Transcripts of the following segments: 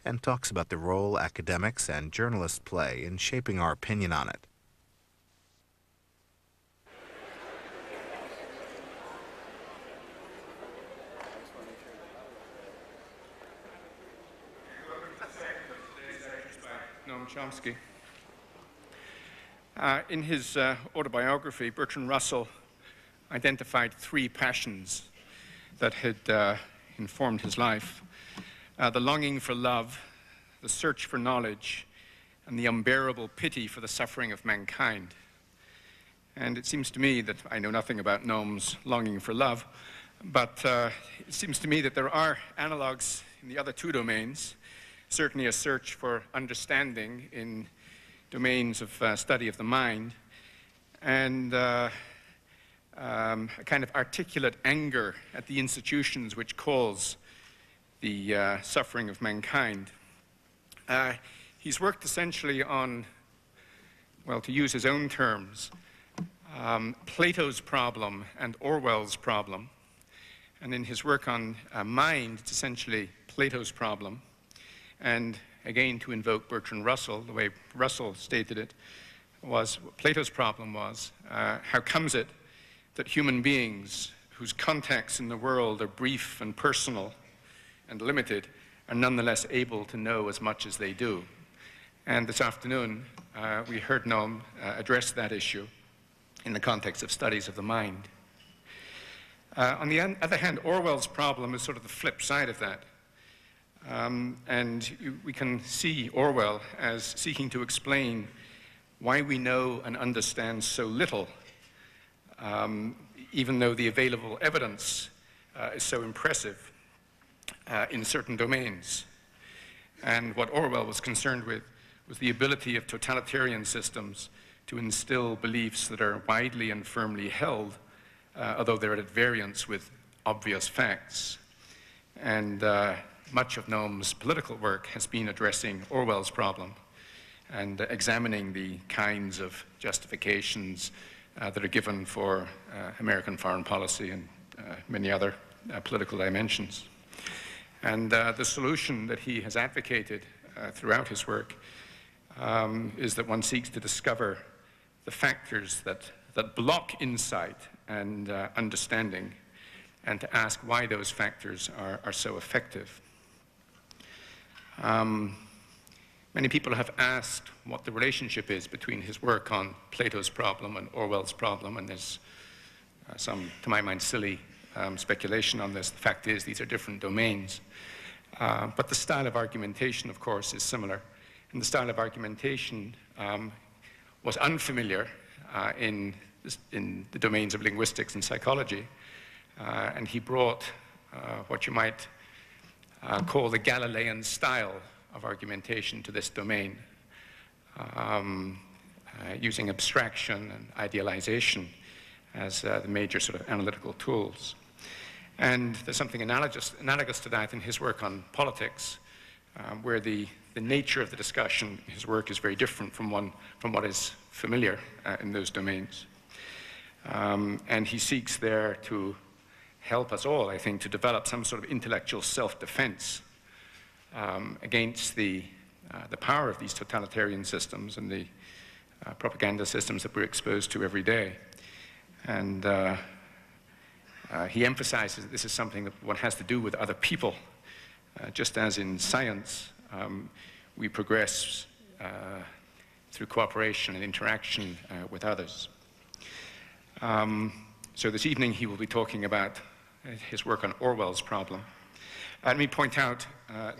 and talks about the role academics and journalists play in shaping our opinion on it. Noam Chomsky. In his autobiography, Bertrand Russell identified three passions that had informed his life: the longing for love, the search for knowledge, and the unbearable pity for the suffering of mankind. And it seems to me that I know nothing about Noam's longing for love, but it seems to me that there are analogues in the other two domains. Certainly a search for understanding in domains of study of the mind, and a kind of articulate anger at the institutions which cause the suffering of mankind. He's worked essentially on, well, to use his own terms, Plato's problem and Orwell's problem. And in his work on mind, it's essentially Plato's problem. And again, to invoke Bertrand Russell, the way Russell stated it, was Plato's problem was, how comes it that human beings whose contacts in the world are brief and personal and limited are nonetheless able to know as much as they do? And this afternoon, we heard Noam address that issue in the context of studies of the mind. On the other hand, Orwell's problem is sort of the flip side of that. And we can see Orwell as seeking to explain why we know and understand so little, even though the available evidence is so impressive in certain domains. And what Orwell was concerned with was the ability of totalitarian systems to instill beliefs that are widely and firmly held, although they're at variance with obvious facts. And much of Noam's political work has been addressing Orwell's problem and examining the kinds of justifications that are given for American foreign policy and many other political dimensions. And the solution that he has advocated throughout his work is that one seeks to discover the factors that block insight and understanding, and to ask why those factors are so effective. Many people have asked what the relationship is between his work on Plato's problem and Orwell's problem, and there's some, to my mind, silly speculation on this. The fact is, these are different domains. But the style of argumentation, of course, is similar. And the style of argumentation was unfamiliar in the domains of linguistics and psychology. And he brought what you might call the Galilean style of argumentation to this domain, using abstraction and idealization as the major sort of analytical tools. And there's something analogous to that in his work on politics, where the nature of the discussion in his work is very different from what is familiar in those domains. And he seeks there to help us all, I think, to develop some sort of intellectual self-defense against the power of these totalitarian systems and the propaganda systems that we're exposed to every day. And he emphasizes that this is something that one has to do with other people. Just as in science, we progress through cooperation and interaction with others. So this evening he will be talking about his work on Orwell's problem. Let me point out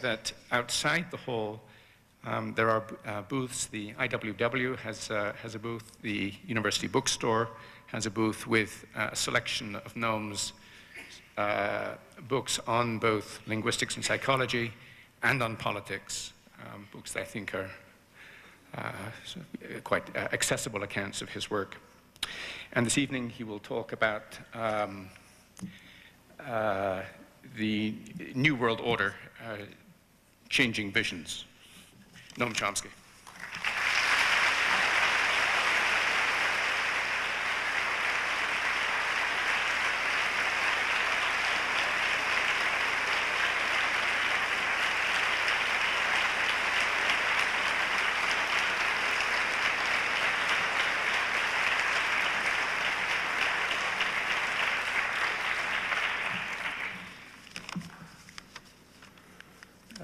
that outside the hall there are booths. The IWW has a booth. The University Bookstore has a booth with a selection of Noam's books on both linguistics and psychology and on politics, books that I think are quite accessible accounts of his work. And this evening he will talk about the New World Order, changing visions. Noam Chomsky.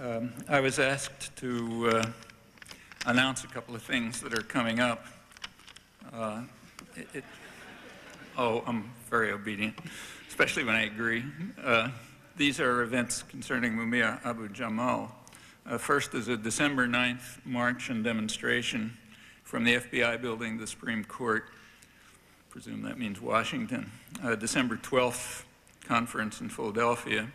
I was asked to announce a couple of things that are coming up. Oh, I'm very obedient, especially when I agree. These are events concerning Mumia Abu Jamal. First is a December 9th march and demonstration from the FBI building to the Supreme Court. I presume that means Washington. December 12th conference in Philadelphia.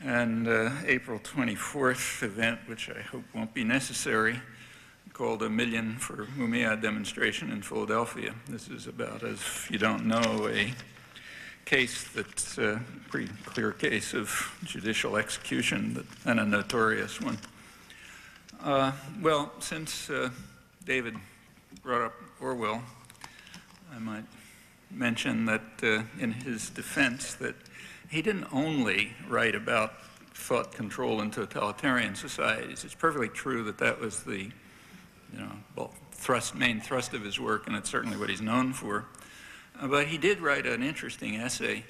And April 24th event, which I hope won't be necessary, called a Million for Mumia demonstration in Philadelphia. This is about, as if you don't know, a case that's a pretty clear case of judicial execution and a notorious one. Well, since David brought up Orwell, I might mention that in his defense that he didn't only write about thought control in totalitarian societies. It's perfectly true that that was the main thrust of his work, and it's certainly what he's known for. But he did write an interesting essay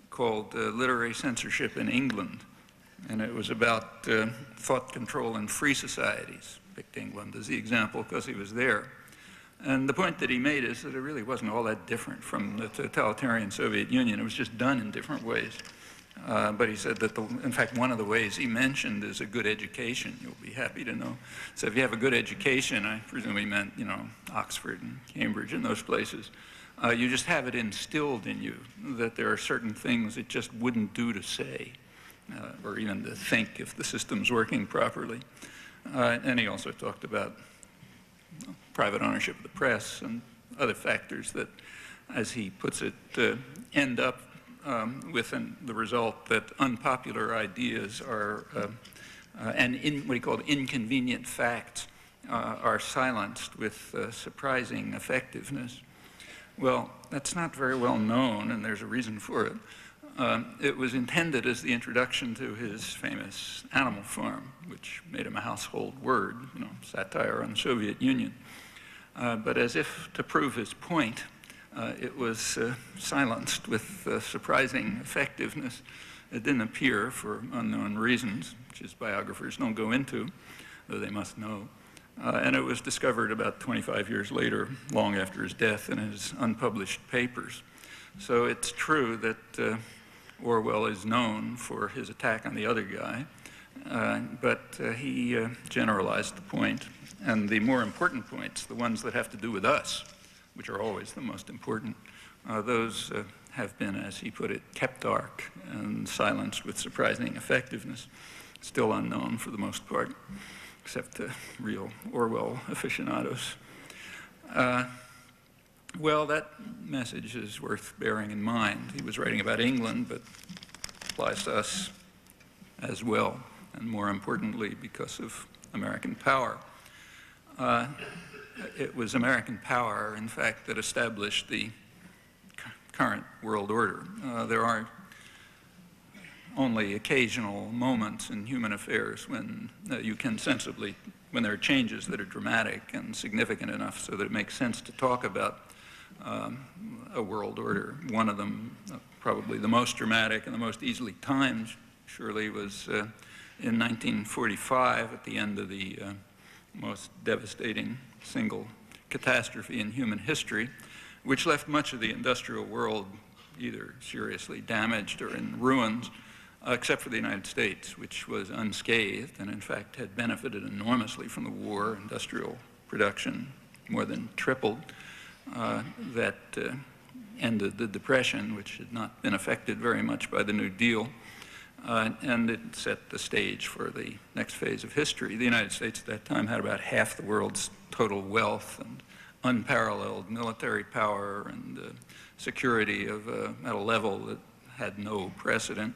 called Literary Censorship in England, and it was about thought control in free societies. Picked England as the example because he was there. And the point that he made is that it really wasn't all that different from the totalitarian Soviet Union. It was just done in different ways. But he said that, in fact, one of the ways he mentioned is a good education. You'll be happy to know. So if you have a good education, I presume he meant, Oxford and Cambridge and those places, you just have it instilled in you that there are certain things it just wouldn't do to say, or even to think if the system's working properly. And he also talked about private ownership of the press and other factors that, as he puts it, end up with the result that unpopular ideas are, and what he called inconvenient facts, are silenced with surprising effectiveness. Well, that's not very well known, and there's a reason for it. It was intended as the introduction to his famous Animal Farm, which made him a household word, satire on the Soviet Union. But as if to prove his point, it was silenced with surprising effectiveness. It didn't appear for unknown reasons, which his biographers don't go into, though they must know. And it was discovered about 25 years later, long after his death, in his unpublished papers. So it's true that Orwell is known for his attack on the other guy, but he generalized the point. And the more important points, the ones that have to do with us, which are always the most important, those have been, as he put it, kept dark and silenced with surprising effectiveness, still unknown for the most part, except the real Orwell aficionados. Well, that message is worth bearing in mind. He was writing about England, but applies to us as well, and more importantly, because of American power. It was American power, in fact, that established the current world order. There are only occasional moments in human affairs when you can sensibly, when there are changes that are dramatic and significant enough so that it makes sense to talk about a world order. One of them, probably the most dramatic and the most easily timed, surely, was in 1945 at the end of the most devastating single catastrophe in human history, which left much of the industrial world either seriously damaged or in ruins, except for the United States, which was unscathed and in fact had benefited enormously from the war. Industrial production more than tripled. That ended the Depression, which had not been affected very much by the New Deal, and it set the stage for the next phase of history. The United States at that time had about half the world's total wealth and unparalleled military power and security at a level that had no precedent,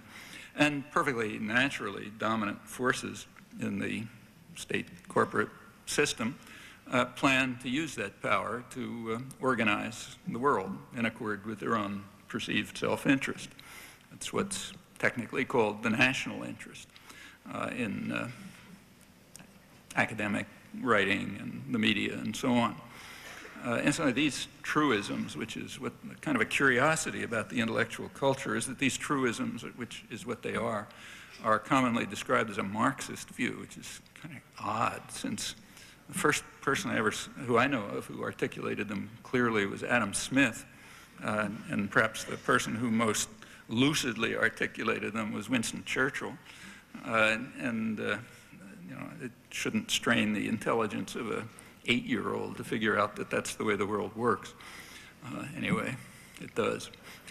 and perfectly naturally dominant forces in the state corporate system planned to use that power to organize the world in accord with their own perceived self-interest. That's what's technically called the national interest in academic writing and the media and so on. Incidentally, these truisms, which is what kind of a curiosity about the intellectual culture, is that these truisms, which is what they are commonly described as a Marxist view, which is kind of odd, since the first person who I know of who articulated them clearly was Adam Smith, and perhaps the person who most lucidly articulated them was Winston Churchill. You know, it shouldn't strain the intelligence of a 8-year-old to figure out that that's the way the world works. Anyway, it does.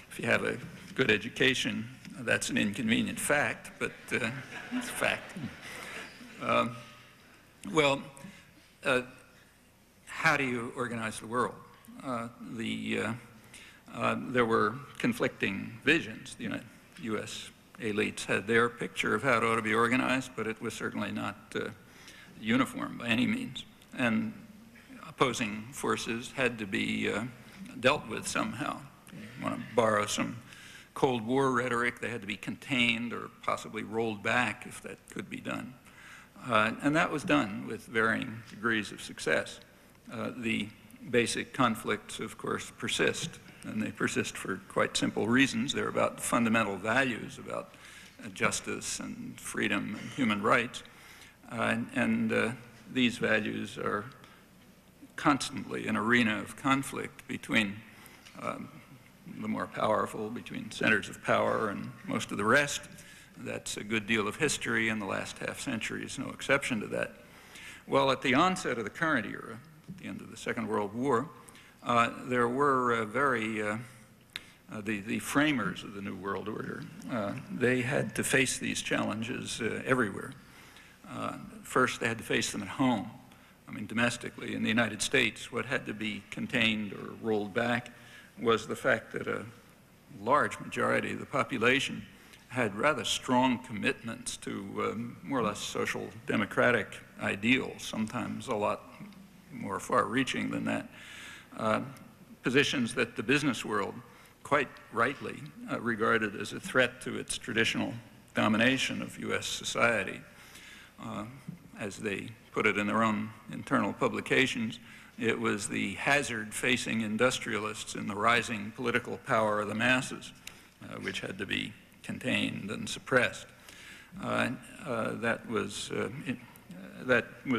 If you have a good education, that's an inconvenient fact, but it's a fact. How do you organize the world? There were conflicting visions. The U.S. elites had their picture of how it ought to be organized, but it was certainly not uniform by any means. And opposing forces had to be dealt with somehow. You want to borrow some Cold War rhetoric, they had to be contained or possibly rolled back if that could be done. And that was done with varying degrees of success. The basic conflicts, of course, persist, and they persist for quite simple reasons. They're about fundamental values, about justice and freedom and human rights. These values are constantly an arena of conflict between the more powerful, between centers of power and most of the rest. That's a good deal of history, and the last half century is no exception to that. Well, at the onset of the current era, at the end of the Second World War, there were the framers of the New World Order. They had to face these challenges everywhere. First, they had to face them at home. I mean, domestically, in the United States, what had to be contained or rolled back was the fact that a large majority of the population had rather strong commitments to more or less social democratic ideals, sometimes a lot more far-reaching than that. Positions that the business world quite rightly regarded as a threat to its traditional domination of U.S. society. As they put it in their own internal publications, it was the hazard facing industrialists in the rising political power of the masses, which had to be contained and suppressed. That was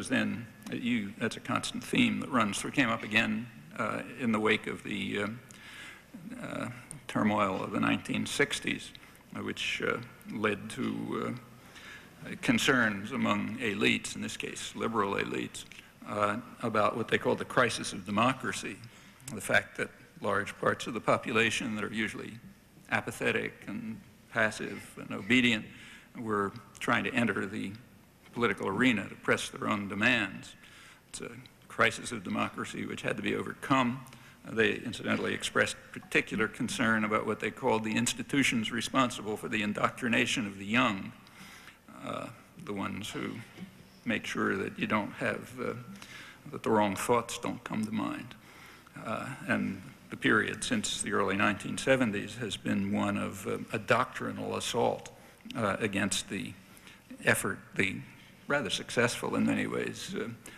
then, that's a constant theme that runs through, came up again in the wake of the turmoil of the 1960s, which led to concerns among elites, in this case liberal elites, about what they called the crisis of democracy, the fact that large parts of the population that are usually apathetic and passive and obedient were trying to enter the political arena to press their own demands. It's a crisis of democracy which had to be overcome. They incidentally expressed particular concern about what they called the institutions responsible for the indoctrination of the young, the ones who make sure that you don't have, that the wrong thoughts don't come to mind. And the period since the early 1970s has been one of a doctrinal assault against the effort, the rather successful in many ways,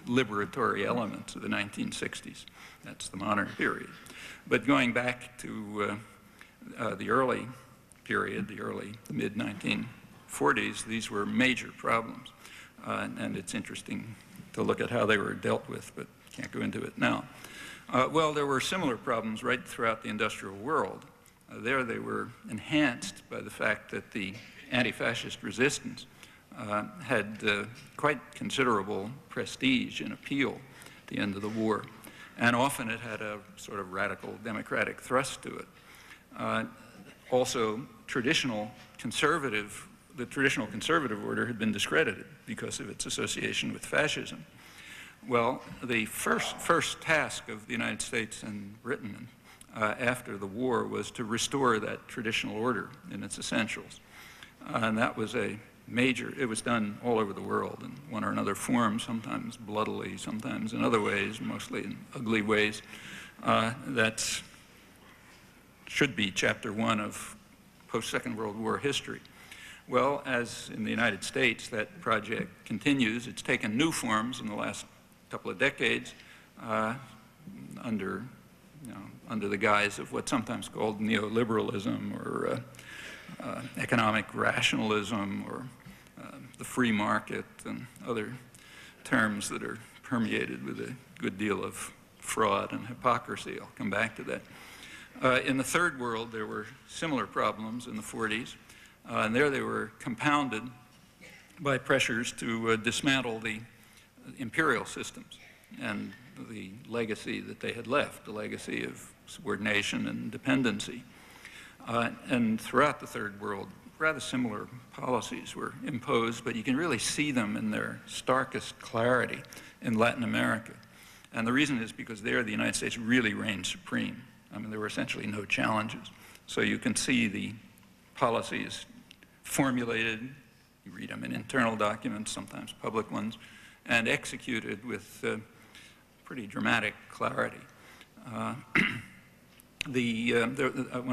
liberatory elements of the 1960s. That's the modern period. But going back to the early period, the mid-1940s, these were major problems. And it's interesting to look at how they were dealt with, but can't go into it now. Well, there were similar problems right throughout the industrial world. There they were enhanced by the fact that the anti-fascist resistance had quite considerable prestige and appeal at the end of the war. And often it had a sort of radical democratic thrust to it. Also, the traditional conservative order had been discredited because of its association with fascism. Well, the first task of the United States and Britain after the war was to restore that traditional order in its essentials. And that was a major, it was done all over the world in one or another form, sometimes bloodily, sometimes in other ways, mostly in ugly ways. That should be chapter 1 of post-Second World War history. Well, as in the United States, that project continues. It's taken new forms in the last couple of decades. under, under the guise of what's sometimes called neoliberalism or economic rationalism or the free market and other terms that are permeated with a good deal of fraud and hypocrisy. I'll come back to that. In the third world, there were similar problems in the 40s, and there they were compounded by pressures to dismantle the imperial systems and the legacy that they had left, the legacy of subordination and dependency. And throughout the third world, rather similar policies were imposed, but you can really see them in their starkest clarity in Latin America. And the reason is because there the United States really reigned supreme. I mean, there were essentially no challenges. So you can see the policies formulated, you read them in internal documents, sometimes public ones, and executed with pretty dramatic clarity. When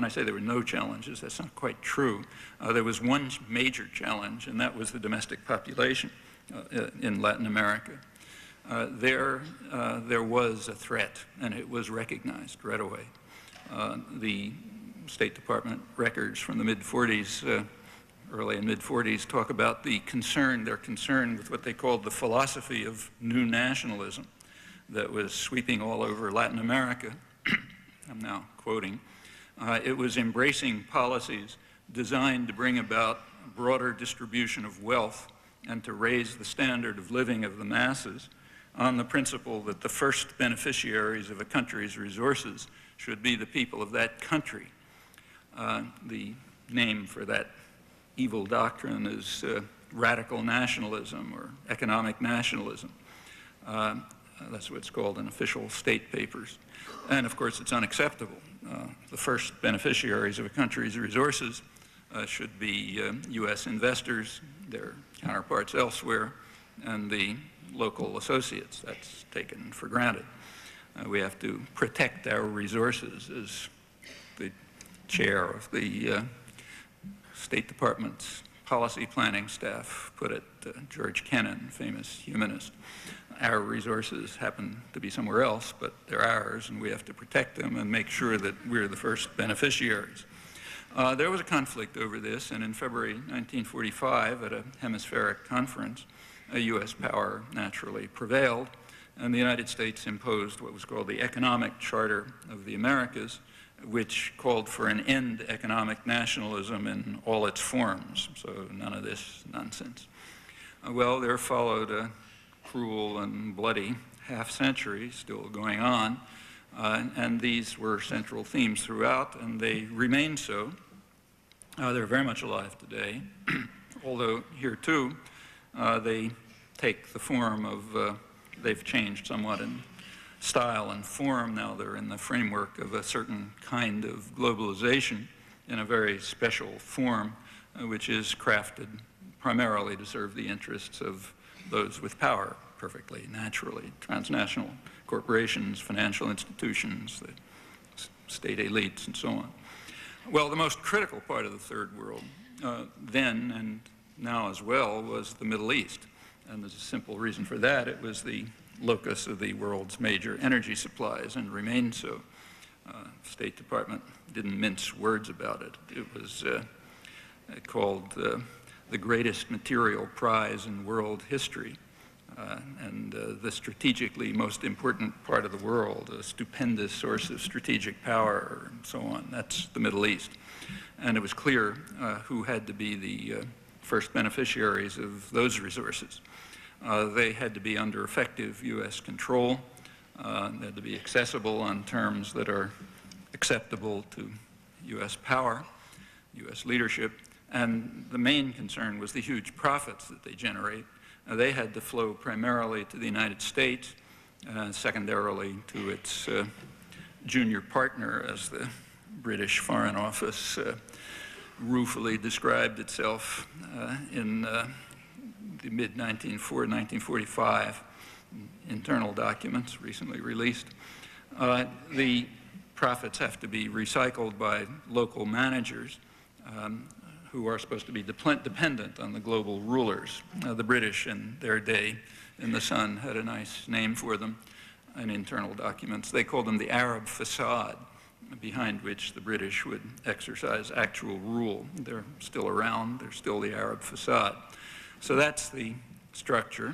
I say there were no challenges, that's not quite true. There was one major challenge, and that was the domestic population in Latin America. There was a threat, and it was recognized right away. The State Department records from the mid-40s, early and mid-40s, talk about their concern with what they called the philosophy of new nationalism that was sweeping all over Latin America. I'm now quoting. It was embracing policies designed to bring about a broader distribution of wealth and to raise the standard of living of the masses on the principle that the first beneficiaries of a country's resources should be the people of that country. The name for that evil doctrine is radical nationalism or economic nationalism. That's what it's called in official state papers. And of course, it's unacceptable. The first beneficiaries of a country's resources should be U.S. investors, their counterparts elsewhere, and the local associates. That's taken for granted. We have to protect our resources, as the chair of the State Department's policy planning staff put it, George Kennan, famous humanist. Our resources happen to be somewhere else, but they're ours, and we have to protect them and make sure that we're the first beneficiaries. There was a conflict over this, and in February 1945, at a hemispheric conference, a U.S. power naturally prevailed, and the United States imposed what was called the Economic Charter of the Americas, which called for an end to economic nationalism in all its forms, so none of this nonsense. Well, there followed a cruel and bloody half-century still going on, and these were central themes throughout, and they remain so. They're very much alive today, although here too they take the form of, they've changed somewhat in style and form. Now they're in the framework of a certain kind of globalization in a very special form, which is crafted primarily to serve the interests of those with power, perfectly naturally, transnational corporations, financial institutions, the state elites, and so on. Well, the most critical part of the third world then and now as well was the Middle East. And there's a simple reason for that. It was the locus of the world's major energy supplies and remained so. State Department didn't mince words about it. It was called the greatest material prize in world history, and the strategically most important part of the world, a stupendous source of strategic power, and so on. That's the Middle East. And it was clear who had to be the first beneficiaries of those resources. They had to be under effective U.S. control. They had to be accessible on terms that are acceptable to U.S. power, U.S. leadership. And the main concern was the huge profits that they generate. They had to flow primarily to the United States, secondarily to its junior partner, as the British Foreign Office ruefully described itself in the mid-1945 internal documents recently released. The profits have to be recycled by local managers who are supposed to be dependent on the global rulers. The British in their day in the Sun had a nice name for them. in internal documents. They called them the Arab facade, behind which the British would exercise actual rule. They're still around. They're still the Arab facade. So that's the structure,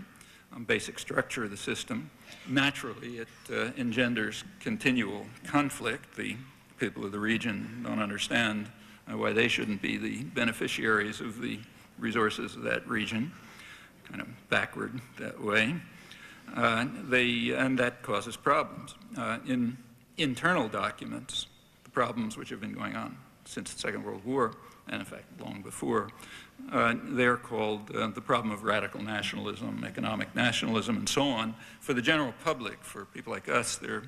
basic structure of the system. Naturally, it engenders continual conflict. The people of the region don't understand why they shouldn't be the beneficiaries of the resources of that region, kind of backward that way. And that causes problems. In internal documents, the problems which have been going on since the Second World War, and in fact long before, they're called the problem of radical nationalism, economic nationalism, and so on. For the general public, for people like us, there are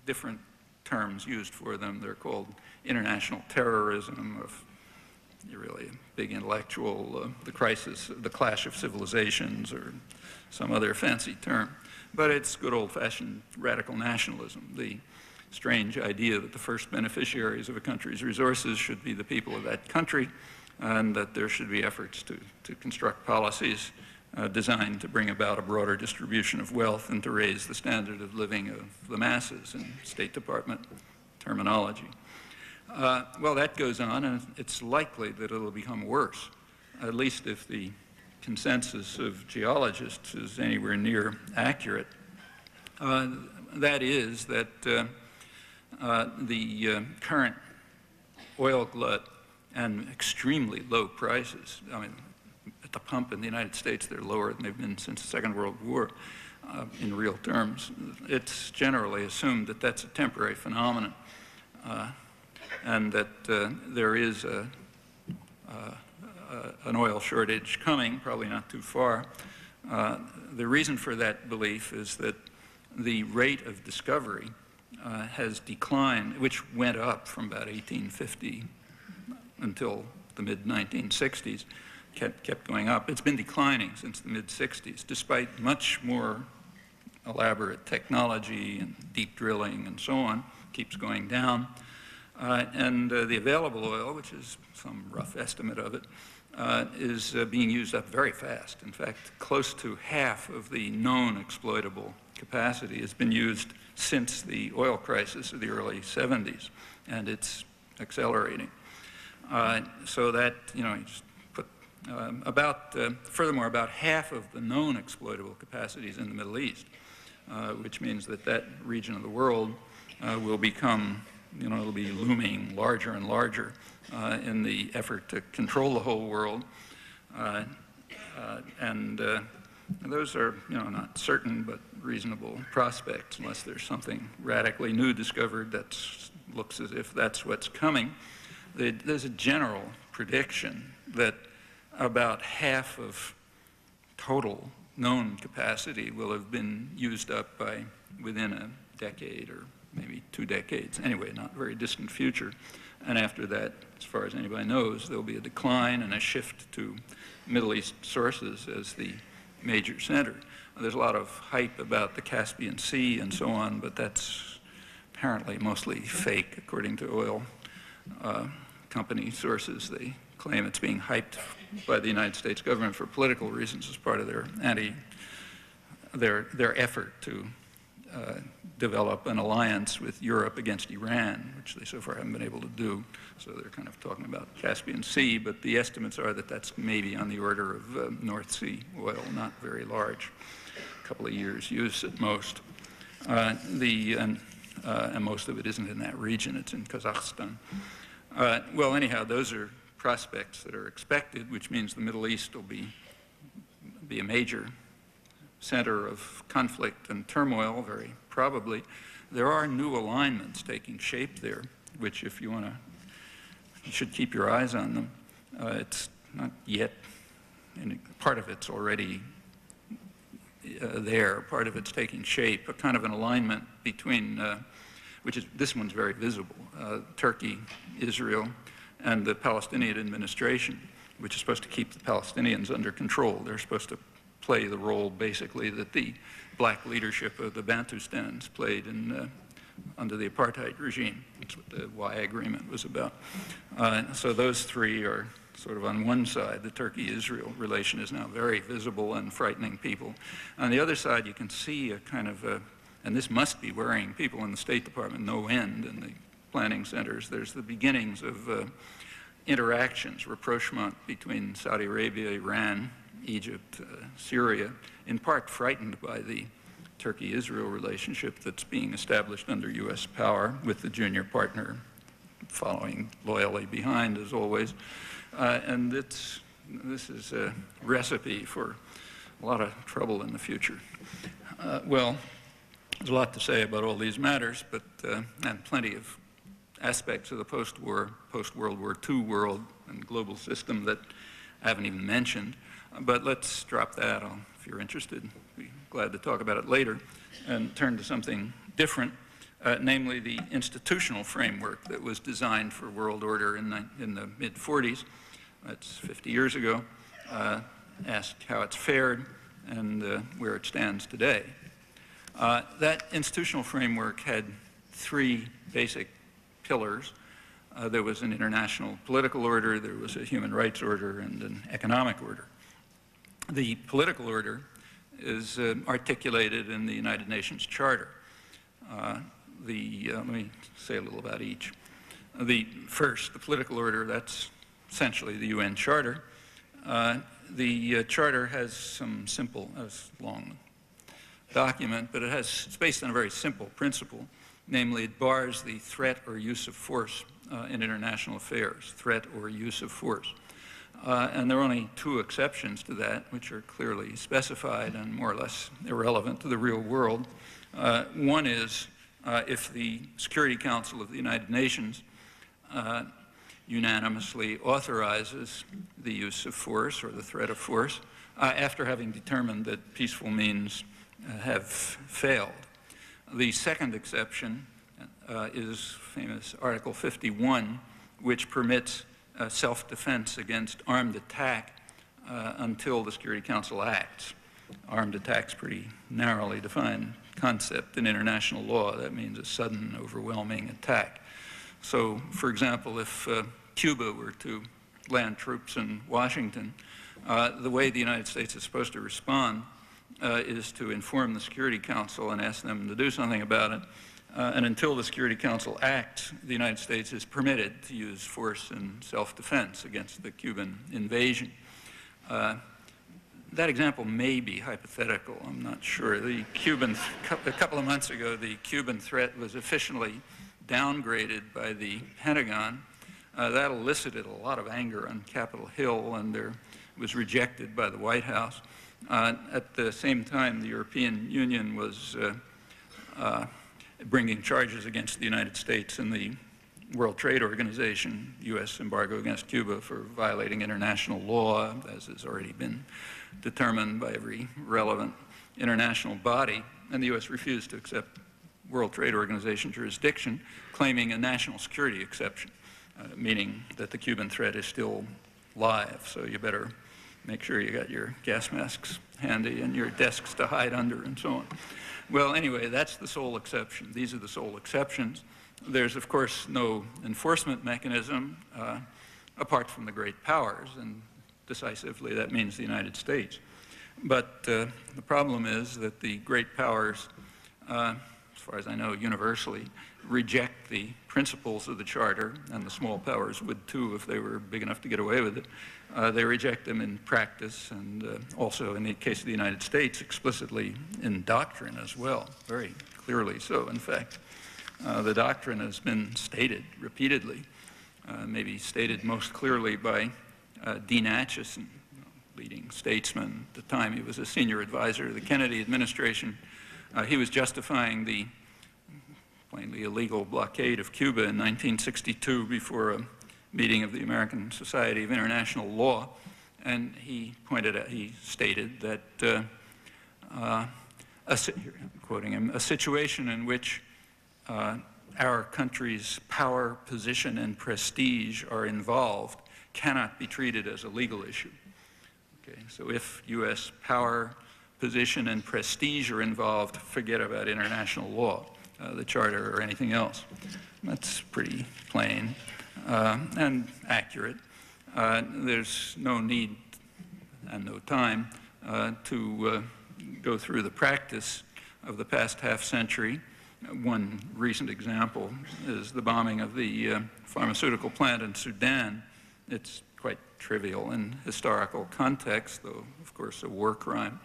different terms used for them. They're called international terrorism, of really a big intellectual, the crisis, the clash of civilizations, or some other fancy term. But it's good old-fashioned radical nationalism, the strange idea that the first beneficiaries of a country's resources should be the people of that country, and that there should be efforts to construct policies designed to bring about a broader distribution of wealth and to raise the standard of living of the masses in State Department terminology. Well, that goes on, and it's likely that it'll become worse, at least if the consensus of geologists is anywhere near accurate. That is that the current oil glut and extremely low prices, I mean, at the pump in the United States, they're lower than they've been since the Second World War in real terms. It's generally assumed that that's a temporary phenomenon and that there is an oil shortage coming, probably not too far. The reason for that belief is that the rate of discovery has declined, which went up from about 1850 until the mid-1960s, kept going up. It's been declining since the mid-60s, despite much more elaborate technology and deep drilling and so on, keeps going down. And the available oil, which is some rough estimate of it, is being used up very fast. In fact, close to half of the known exploitable capacity has been used since the oil crisis of the early 70s, and it's accelerating. So that, you know, you just put furthermore, about half of the known exploitable capacity is in the Middle East, which means that that region of the world will become, you know, it'll be looming larger and larger in the effort to control the whole world. And those are, you know, not certain but reasonable prospects, unless there's something radically new discovered that looks as if that's what's coming. There's a general prediction that about half of total known capacity will have been used up by within a decade or maybe 2 decades. Anyway, not a very distant future. And after that, as far as anybody knows, there'll be a decline and a shift to Middle East sources as the major center. There's a lot of hype about the Caspian Sea and so on, but that's apparently mostly fake, according to oil company sources. They claim it's being hyped by the United States government for political reasons as part of their effort to develop an alliance with Europe against Iran, which they so far haven't been able to do. So they're kind of talking about Caspian Sea, but the estimates are that that's maybe on the order of North Sea oil, not very large, a couple of years use at most. And most of it isn't in that region, it's in Kazakhstan. Well, anyhow, those are prospects that are expected, which means the Middle East will be a major center of conflict and turmoil, very probably. There are new alignments taking shape there, which if you want to, you should keep your eyes on them. It's not yet, part of it's already there, part of it's taking shape, a kind of an alignment between, this one's very visible, Turkey, Israel, and the Palestinian administration, which is supposed to keep the Palestinians under control. They're supposed to play the role, basically, that the black leadership of the Bantustans played under the apartheid regime. That's what the Y agreement was about. So those three are sort of on one side. The Turkey-Israel relation is now very visible and frightening people. On the other side, you can see a kind of and this must be worrying people in the State Department no end in the planning centers. There's the beginnings of interactions, rapprochement between Saudi Arabia, Iran, Egypt, Syria, in part frightened by the Turkey-Israel relationship that's being established under U.S. power, with the junior partner following loyally behind, as always. And this is a recipe for a lot of trouble in the future. Well, there's a lot to say about all these matters, but and plenty of aspects of the post-World War II world and global system that I haven't even mentioned. But let's drop that. If you're interested, I'd be glad to talk about it later, and turn to something different, namely the institutional framework that was designed for world order in the mid-40s. That's 50 years ago. Ask how it's fared and where it stands today. That institutional framework had three basic pillars. There was an international political order, there was a human rights order, and an economic order. The political order is articulated in the United Nations Charter. Let me say a little about each. The political order, that's essentially the UN Charter. The Charter has some simple, it's a long document, but it's based on a very simple principle. Namely, it bars the threat or use of force in international affairs, threat or use of force. And there are only two exceptions to that, which are clearly specified and more or less irrelevant to the real world. One is if the Security Council of the United Nations unanimously authorizes the use of force or the threat of force after having determined that peaceful means have failed. The second exception is famous Article 51, which permits self-defense against armed attack until the Security Council acts. Armed attack's pretty narrowly defined concept in international law. That means a sudden, overwhelming attack. So, for example, if Cuba were to land troops in Washington, the way the United States is supposed to respond is to inform the Security Council and ask them to do something about it. And until the Security Council acts, the United States is permitted to use force in self-defense against the Cuban invasion. That example may be hypothetical, I'm not sure. A couple of months ago, the Cuban threat was officially downgraded by the Pentagon. That elicited a lot of anger on Capitol Hill, and it was rejected by the White House. At the same time, the European Union was bringing charges against the United States and the World Trade Organization, U.S. embargo against Cuba for violating international law, as has already been determined by every relevant international body, and the U.S. refused to accept World Trade Organization jurisdiction, claiming a national security exception, meaning that the Cuban threat is still live, so you better make sure you got your gas masks handy and your desks to hide under and so on. Well, anyway, that's the sole exception. These are the sole exceptions. There's, of course, no enforcement mechanism apart from the great powers, and decisively that means the United States. But the problem is that the great powers, as far as I know, universally reject the principles of the Charter, and the small powers would too if they were big enough to get away with it. They reject them in practice, and also in the case of the United States, explicitly in doctrine as well, very clearly so, in fact. The doctrine has been stated repeatedly, maybe stated most clearly by Dean Acheson, leading statesman. At the time, he was a senior advisor to the Kennedy administration. He was justifying the plainly illegal blockade of Cuba in 1962 before a meeting of the American Society of International Law, and he stated that, quoting him, a situation in which our country's power, position, and prestige are involved cannot be treated as a legal issue. Okay, so if U.S. power, position, and prestige are involved, forget about international law, the Charter, or anything else. That's pretty plain and accurate. There's no need and no time to go through the practice of the past half-century. One recent example is the bombing of the pharmaceutical plant in Sudan. It's quite trivial in historical context, though, of course, a war crime,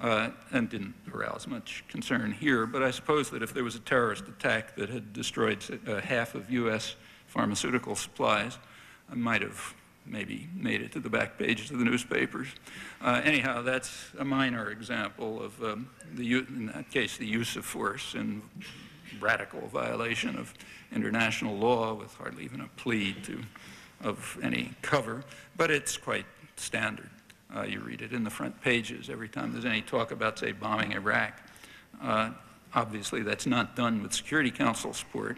and didn't arouse much concern here. But I suppose that if there was a terrorist attack that had destroyed half of U.S. pharmaceutical supplies, I might have maybe made it to the back pages of the newspapers. Anyhow, that's a minor example of, in that case, the use of force in radical violation of international law with hardly even a plea of any cover, but it's quite standard. You read it in the front pages every time there's any talk about, say, bombing Iraq. Obviously, that's not done with Security Council support.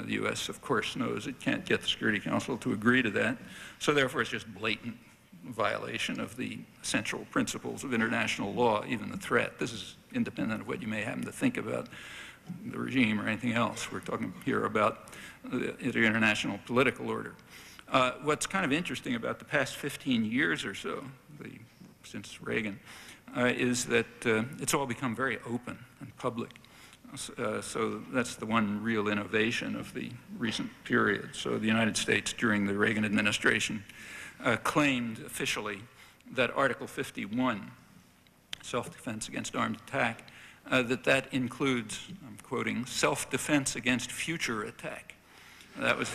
The U.S., of course, knows it can't get the Security Council to agree to that. So therefore, it's just blatant violation of the essential principles of international law, even the threat. This is independent of what you may happen to think about the regime or anything else. We're talking here about the international political order. What's kind of interesting about the past 15 years or so, since Reagan, is that it's all become very open and public. So that's the one real innovation of the recent period. So the United States, during the Reagan administration, claimed officially that Article 51, self-defense against armed attack, that includes, I'm quoting, self-defense against future attack. That was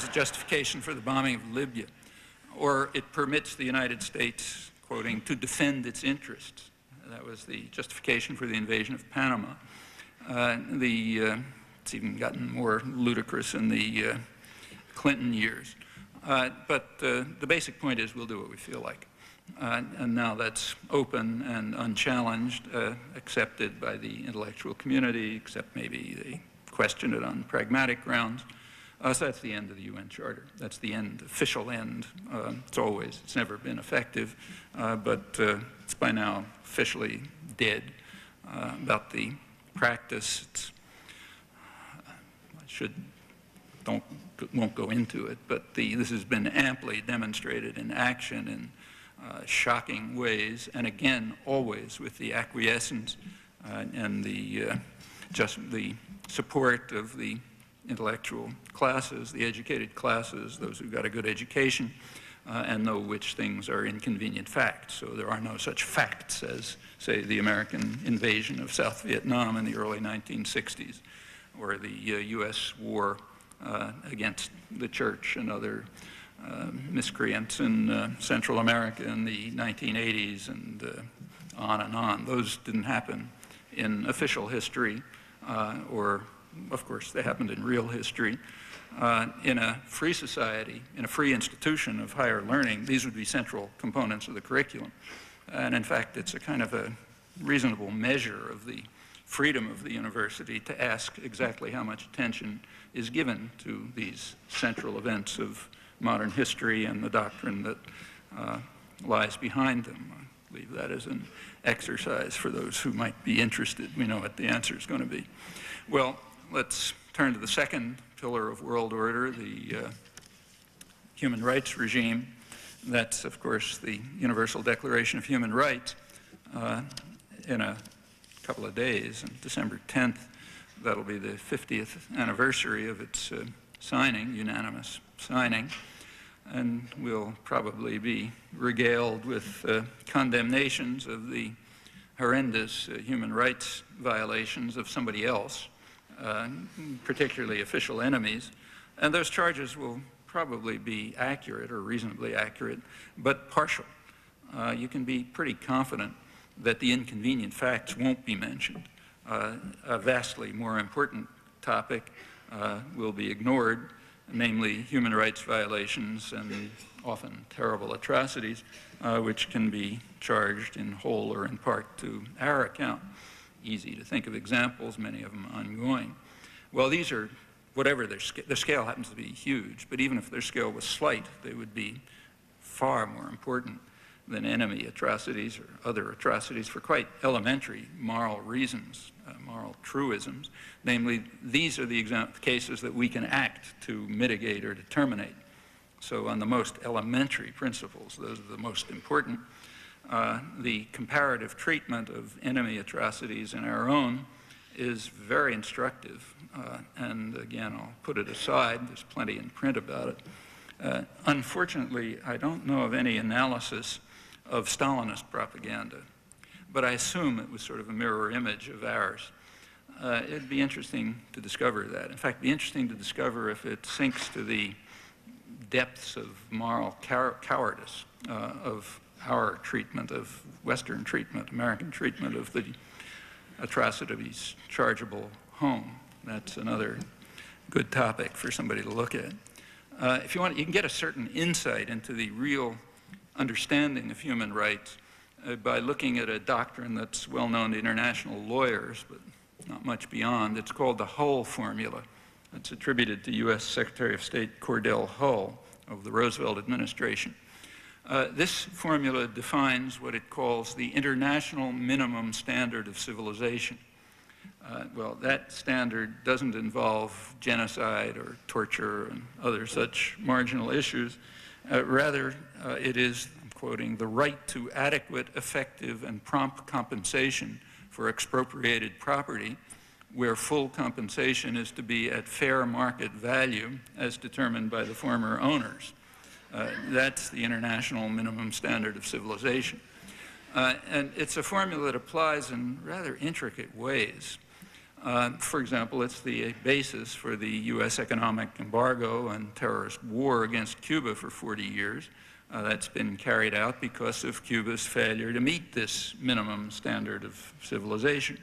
a justification for the bombing of Libya. Or it permits the United States, quoting, to defend its interests. That was the justification for the invasion of Panama. It's even gotten more ludicrous in the Clinton years. But the basic point is we'll do what we feel like. And now that's open and unchallenged, accepted by the intellectual community, except maybe they question it on pragmatic grounds. So that's the end of the UN Charter. That's the end, official end. It's never been effective, but it's by now officially dead. About the practice, won't go into it, but this has been amply demonstrated in action in shocking ways, and again, always with the acquiescence and the support of the intellectual classes, the educated classes, those who got a good education, and know which things are inconvenient facts. So there are no such facts as, say, the American invasion of South Vietnam in the early 1960s, or the U.S. war against the church and other miscreants in Central America in the 1980s, and on and on. Those didn't happen in official history, or, of course, they happened in real history. In a free society, in a free institution of higher learning, these would be central components of the curriculum. And in fact, it's a kind of a reasonable measure of the freedom of the university to ask exactly how much attention is given to these central events of modern history and the doctrine that lies behind them. I leave that as an exercise for those who might be interested. We know what the answer is going to be. Well, let's turn to the second pillar of world order, the human rights regime. That's, of course, the Universal Declaration of Human Rights. In a couple of days, on December 10th, that'll be the 50th anniversary of its signing, unanimous signing. And we'll probably be regaled with condemnations of the horrendous human rights violations of somebody else, particularly official enemies. And those charges will probably be accurate or reasonably accurate, but partial. You can be pretty confident that the inconvenient facts won't be mentioned. A vastly more important topic will be ignored, namely human rights violations and often terrible atrocities, which can be charged in whole or in part to our account. Easy to think of examples, many of them ongoing. Well, these are, whatever their scale happens to be huge, but even if their scale was slight, they would be far more important than enemy atrocities or other atrocities for quite elementary moral reasons, moral truisms. Namely, these are the cases that we can act to mitigate or to terminate. So on the most elementary principles, those are the most important. the comparative treatment of enemy atrocities in our own is very instructive. And again, I'll put it aside. There's plenty in print about it. Unfortunately, I don't know of any analysis of Stalinist propaganda, but I assume it was sort of a mirror image of ours. It'd be interesting to discover that. In fact, it'd be interesting to discover if it sinks to the depths of moral cowardice of our treatment of Western treatment, American treatment of the atrocities chargeable home. That's another good topic for somebody to look at. If you want, you can get a certain insight into the real understanding of human rights by looking at a doctrine that's well known to international lawyers, but not much beyond. It's called the Hull formula. It's attributed to U.S. Secretary of State Cordell Hull of the Roosevelt administration. This formula defines what it calls the international minimum standard of civilization. Well, that standard doesn't involve genocide or torture and other such marginal issues. Rather, it is, I'm quoting, the right to adequate, effective, and prompt compensation for expropriated property, where full compensation is to be at fair market value as determined by the former owners. That's the international minimum standard of civilization. And it's a formula that applies in rather intricate ways. For example, it's the basis for the U.S. economic embargo and terrorist war against Cuba for 40 years. That's been carried out because of Cuba's failure to meet this minimum standard of civilization.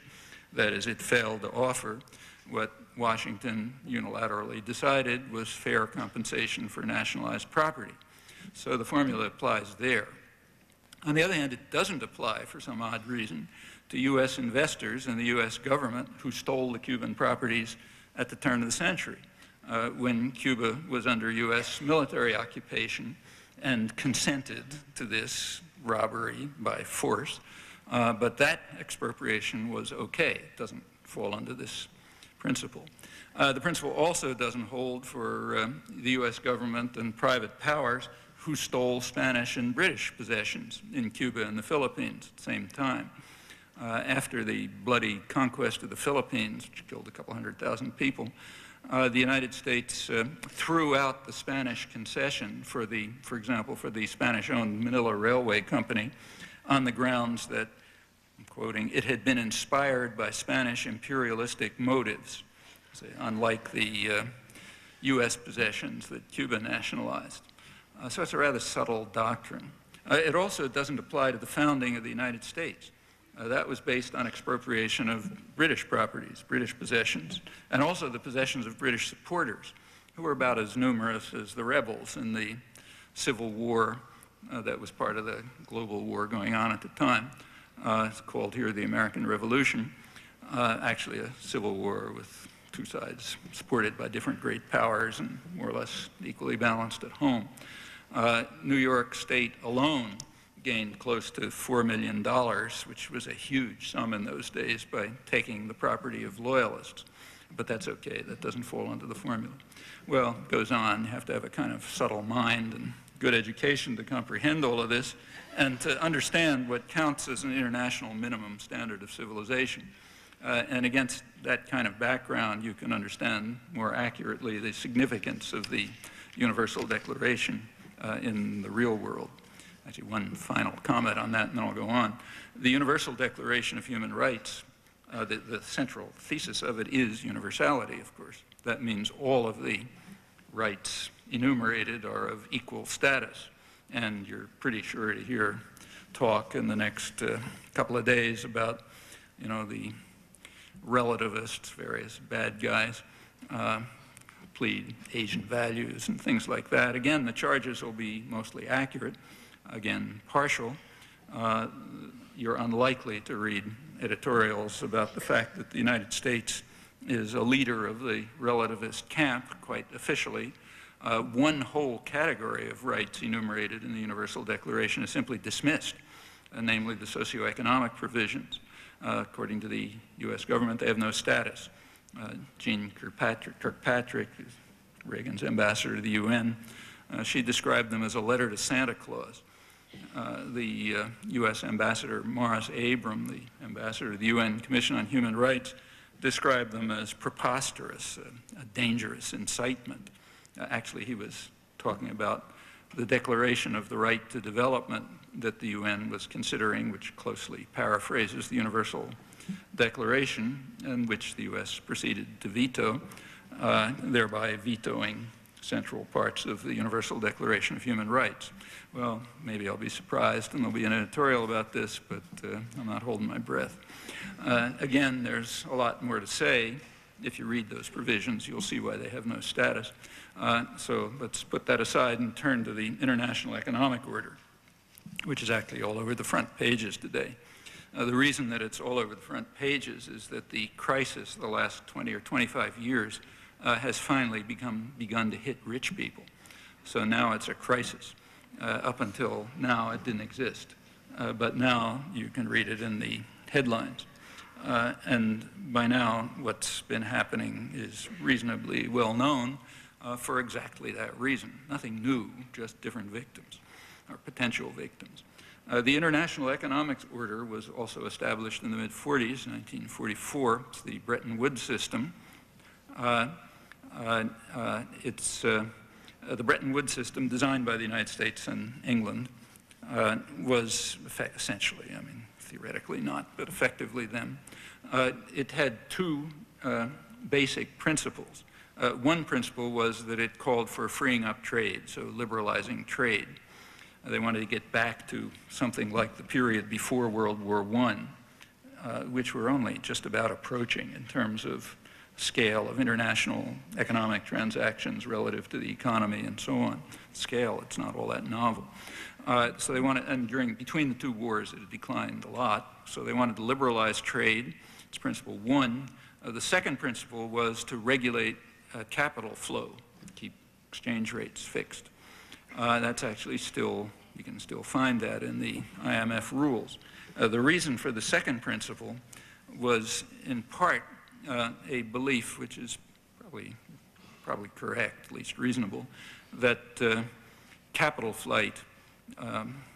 That is, it failed to offer what Washington unilaterally decided was fair compensation for nationalized property. So the formula applies there. On the other hand, it doesn't apply, for some odd reason, to U.S. investors and the U.S. government who stole the Cuban properties at the turn of the century, when Cuba was under U.S. military occupation and consented to this robbery by force. But that expropriation was okay. It doesn't fall under this principle. The principle also doesn't hold for the U.S. government and private powers who stole Spanish and British possessions in Cuba and the Philippines at the same time. After the bloody conquest of the Philippines, which killed a couple 100,000 people, the United States threw out the Spanish concession for example, for the Spanish-owned Manila Railway Company on the grounds that, I'm quoting, it had been inspired by Spanish imperialistic motives, unlike the U.S. possessions that Cuba nationalized. So it's a rather subtle doctrine. It also doesn't apply to the founding of the United States. That was based on expropriation of British properties, British possessions, and also the possessions of British supporters, who were about as numerous as the rebels in the Civil War that was part of the global war going on at the time. It's called here the American Revolution, actually a civil war with two sides supported by different great powers and more or less equally balanced at home. New York State alone gained close to $4 million, which was a huge sum in those days, by taking the property of loyalists. But that's okay, that doesn't fall under the formula. Well, it goes on. You have to have a kind of subtle mind and good education to comprehend all of this and to understand what counts as an international minimum standard of civilization. And against that kind of background, you can understand more accurately the significance of the Universal Declaration in the real world. Actually, one final comment on that, and then I'll go on. The Universal Declaration of Human Rights, the central thesis of it is universality, of course. That means all of the rights enumerated are of equal status. And you're pretty sure to hear talk in the next couple of days about, you know, the relativists, various bad guys, plead Asian values and things like that. Again, the charges will be mostly accurate. Again, partial. You're unlikely to read editorials about the fact that the United States is a leader of the relativist camp, quite officially. One whole category of rights enumerated in the Universal Declaration is simply dismissed, namely the socioeconomic provisions. According to the U.S. government, they have no status. Jean Kirkpatrick, Reagan's ambassador to the UN, she described them as a letter to Santa Claus. the U.S. Ambassador Morris Abram, the ambassador to the UN Commission on Human Rights, described them as preposterous, a dangerous incitement. Actually, he was talking about the Declaration of the Right to Development that the UN was considering, which closely paraphrases the Universal Declaration, and which the U.S. proceeded to veto, thereby vetoing central parts of the Universal Declaration of Human Rights. Well, maybe I'll be surprised and there'll be an editorial about this, but I'm not holding my breath. Again, there's a lot more to say. If you read those provisions, you'll see why they have no status. So let's put that aside and turn to the International Economic Order, which is actually all over the front pages today. The reason that it's all over the front pages is that the crisis of the last 20 or 25 years has finally begun to hit rich people. So now it's a crisis. Up until now, it didn't exist. But now you can read it in the headlines. And by now, what's been happening is reasonably well known for exactly that reason. Nothing new, just different victims, or potential victims. The International Economic Order was also established in the mid-40s, 1944. It's the Bretton Woods system. The Bretton Woods system, designed by the United States and England, was essentially, I mean, theoretically not, but effectively then. It had two basic principles. One principle was that it called for freeing up trade, so liberalizing trade. They wanted to get back to something like the period before World War I, which we're only just about approaching in terms of scale of international economic transactions relative to the economy and so on. Scale, it's not all that novel. So they wanted, and between the two wars, it had declined a lot. So they wanted to liberalize trade. It's principle one. The second principle was to regulate capital flow, keep exchange rates fixed. That's actually still, you can still find that in the IMF rules. The reason for the second principle was in part a belief, which is probably correct, at least reasonable, that capital flight,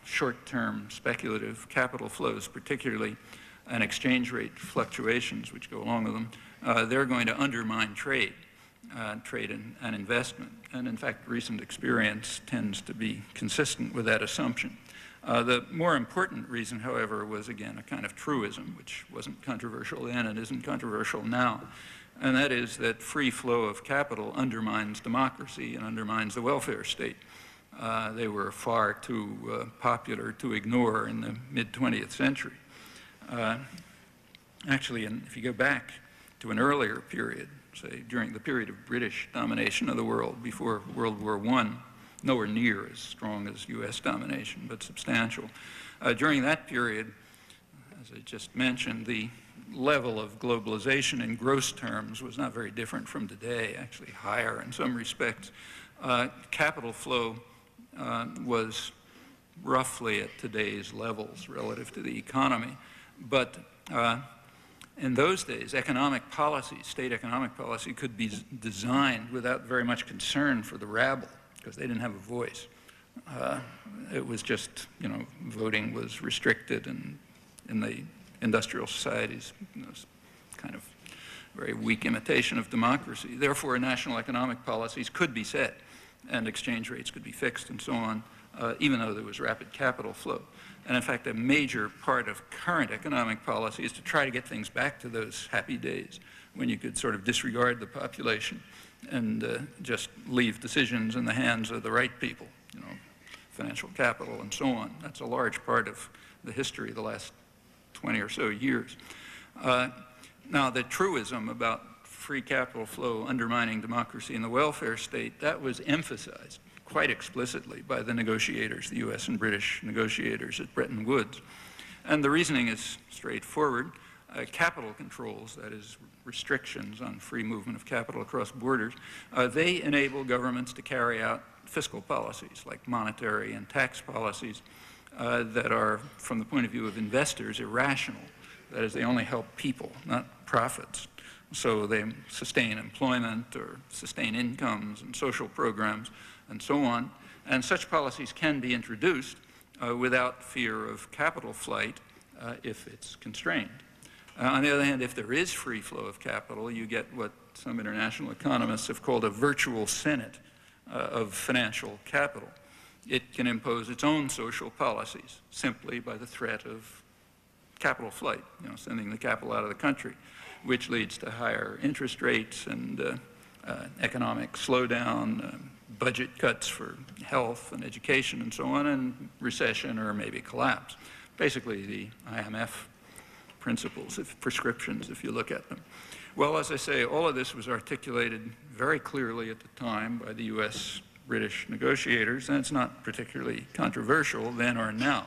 short-term speculative capital flows particularly, and exchange rate fluctuations which go along with them, they're going to undermine trade and investment. And in fact, recent experience tends to be consistent with that assumption. The more important reason, however, was again a kind of truism, which wasn't controversial then and isn't controversial now, and that is that free flow of capital undermines democracy and undermines the welfare state. They were far too popular to ignore in the mid-20th century. Actually, if you go back to an earlier period, say during the period of British domination of the world before World War I, nowhere near as strong as U.S. domination, but substantial. During that period, as I just mentioned, the level of globalization in gross terms was not very different from today, actually higher in some respects. Capital flow was roughly at today's levels relative to the economy. But in those days, economic policy, state economic policy, could be designed without very much concern for the rabble, because they didn't have a voice. It was just, you know, voting was restricted, and in the industrial societies, you know, kind of very weak imitation of democracy. Therefore, national economic policies could be set, and exchange rates could be fixed and so on, even though there was rapid capital flow. And in fact, a major part of current economic policy is to try to get things back to those happy days when you could sort of disregard the population and just leave decisions in the hands of the right people, you know, financial capital and so on. That's a large part of the history of the last 20 or so years. Now, the truism about free capital flow undermining democracy and the welfare state, that was emphasized quite explicitly by the negotiators, the US and British negotiators at Bretton Woods. And the reasoning is straightforward. Capital controls, that is, restrictions on free movement of capital across borders, they enable governments to carry out fiscal policies like monetary and tax policies that are, from the point of view of investors, irrational. That is, they only help people, not profits. So they sustain employment or sustain incomes and social programs and so on. And such policies can be introduced without fear of capital flight if it's constrained. On the other hand, if there is free flow of capital, you get what some international economists have called a virtual Senate of financial capital. It can impose its own social policies simply by the threat of capital flight, sending the capital out of the country, which leads to higher interest rates and economic slowdown, budget cuts for health and education and so on, and recession or maybe collapse. Basically, the IMF principles, prescriptions, if you look at them. Well, as I say, all of this was articulated very clearly at the time by the US-British negotiators, and it's not particularly controversial then or now.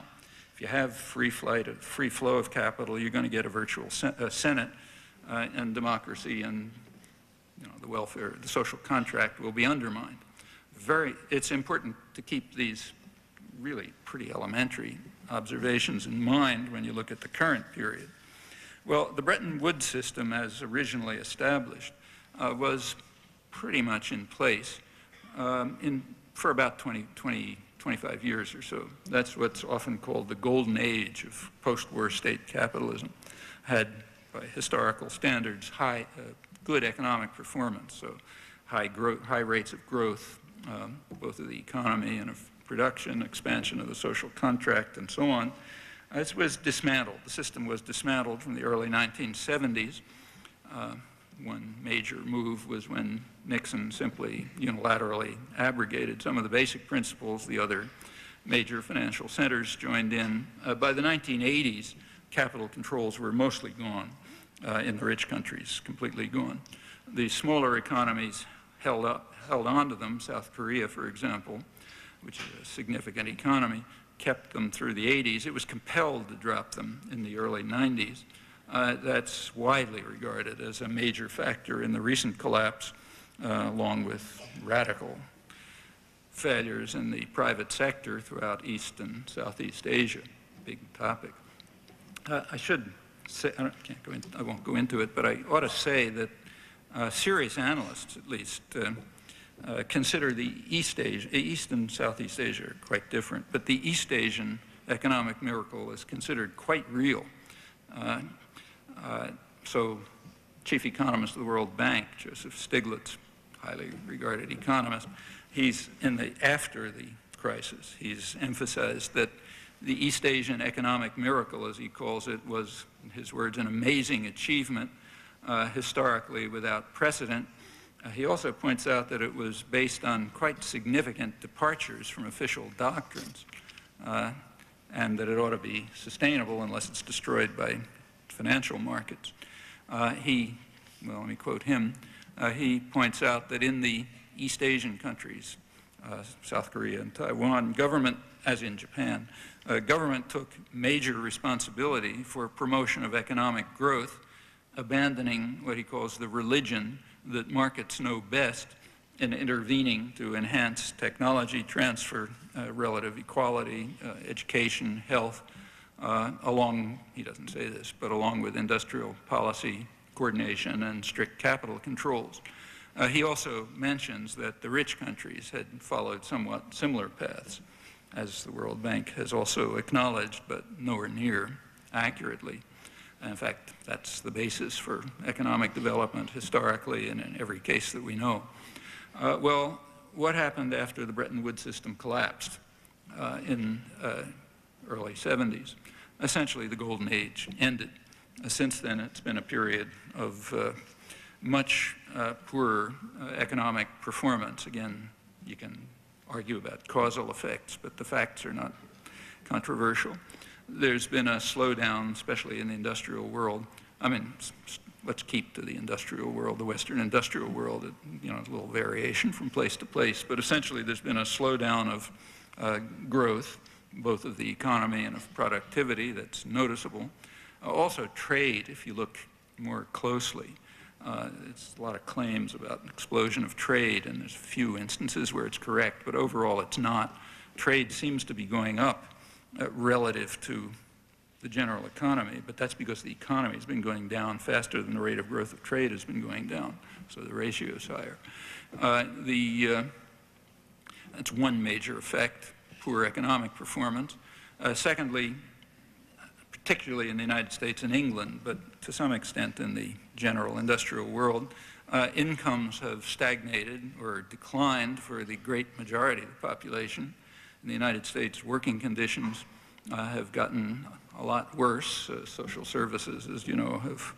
If you have free flow of capital, you're going to get a virtual Senate, and democracy and the welfare, the social contract will be undermined. It's important to keep these really pretty elementary observations in mind when you look at the current period. Well, the Bretton Woods system, as originally established, was pretty much in place for about 25 years or so. That's what's often called the golden age of post-war state capitalism. Had, by historical standards, good economic performance, so high rates of growth, both of the economy and of production, expansion of the social contract, and so on. This was dismantled. The system was dismantled from the early 1970s. One major move was when Nixon simply unilaterally abrogated some of the basic principles. The other major financial centers joined in. By the 1980s, capital controls were mostly gone in the rich countries, completely gone. The smaller economies held on to them. South Korea, for example, which is a significant economy, kept them through the 80s. It was compelled to drop them in the early 90s. That's widely regarded as a major factor in the recent collapse, along with radical failures in the private sector throughout East and Southeast Asia. Big topic. I should say, I won't go into it, but I ought to say that serious analysts, at least, consider the East and Southeast Asia are quite different, but the East Asian economic miracle is considered quite real. So chief economist of the World Bank, Joseph Stiglitz, highly regarded economist, after the crisis, he's emphasized that the East Asian economic miracle, as he calls it, was, in his words, an amazing achievement, historically without precedent. He also points out that it was based on quite significant departures from official doctrines, and that it ought to be sustainable unless it's destroyed by financial markets. Well, let me quote him. He points out that in the East Asian countries, South Korea and Taiwan, government, as in Japan, government took major responsibility for promotion of economic growth, abandoning what he calls the religion that markets know best and intervening to enhance technology transfer, relative equality, education, health, he doesn't say this, but along with industrial policy coordination and strict capital controls. He also mentions that the rich countries had followed somewhat similar paths, as the World Bank has also acknowledged, but nowhere near accurately. In fact, that's the basis for economic development historically and in every case that we know. Well, what happened after the Bretton Woods system collapsed in early 70s? Essentially, the golden age ended. Since then, it's been a period of much poorer economic performance. Again, you can argue about causal effects, but the facts are not controversial. There's been a slowdown, especially in the industrial world. I mean, let's keep to the industrial world, the Western industrial world, a little variation from place to place, but essentially there's been a slowdown of growth, both of the economy and of productivity, that's noticeable. Also trade, if you look more closely. It's a lot of claims about an explosion of trade, and there's a few instances where it's correct, but overall it's not. Trade seems to be going up relative to the general economy, but that's because the economy has been going down faster than the rate of growth of trade has been going down, so the ratio is higher. That's one major effect, poor economic performance. Secondly, particularly in the United States and England, but to some extent in the general industrial world, incomes have stagnated or declined for the great majority of the population. In the United States, working conditions have gotten a lot worse. Social services, as you know, have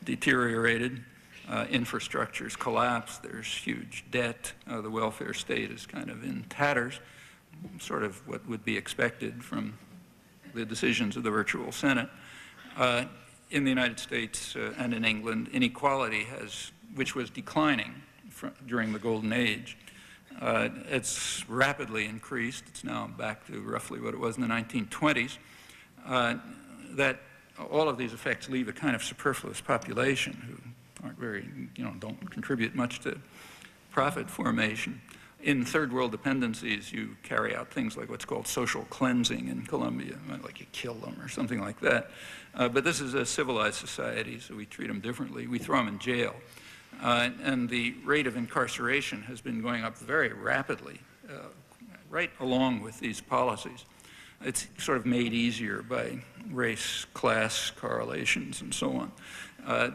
deteriorated. Infrastructure's collapsed. There's huge debt. The welfare state is kind of in tatters, sort of what would be expected from the decisions of the virtual Senate. In the United States and in England, inequality which was declining during the Golden Age, it's rapidly increased. It's now back to roughly what it was in the 1920s. That all of these effects leave a kind of superfluous population who aren't very, don't contribute much to profit formation. In third world dependencies, you carry out things like what's called social cleansing in Colombia, like you kill them or something like that. But this is a civilized society, so we treat them differently. We throw them in jail. And the rate of incarceration has been going up very rapidly, right along with these policies. It's sort of made easier by race, class correlations, and so on.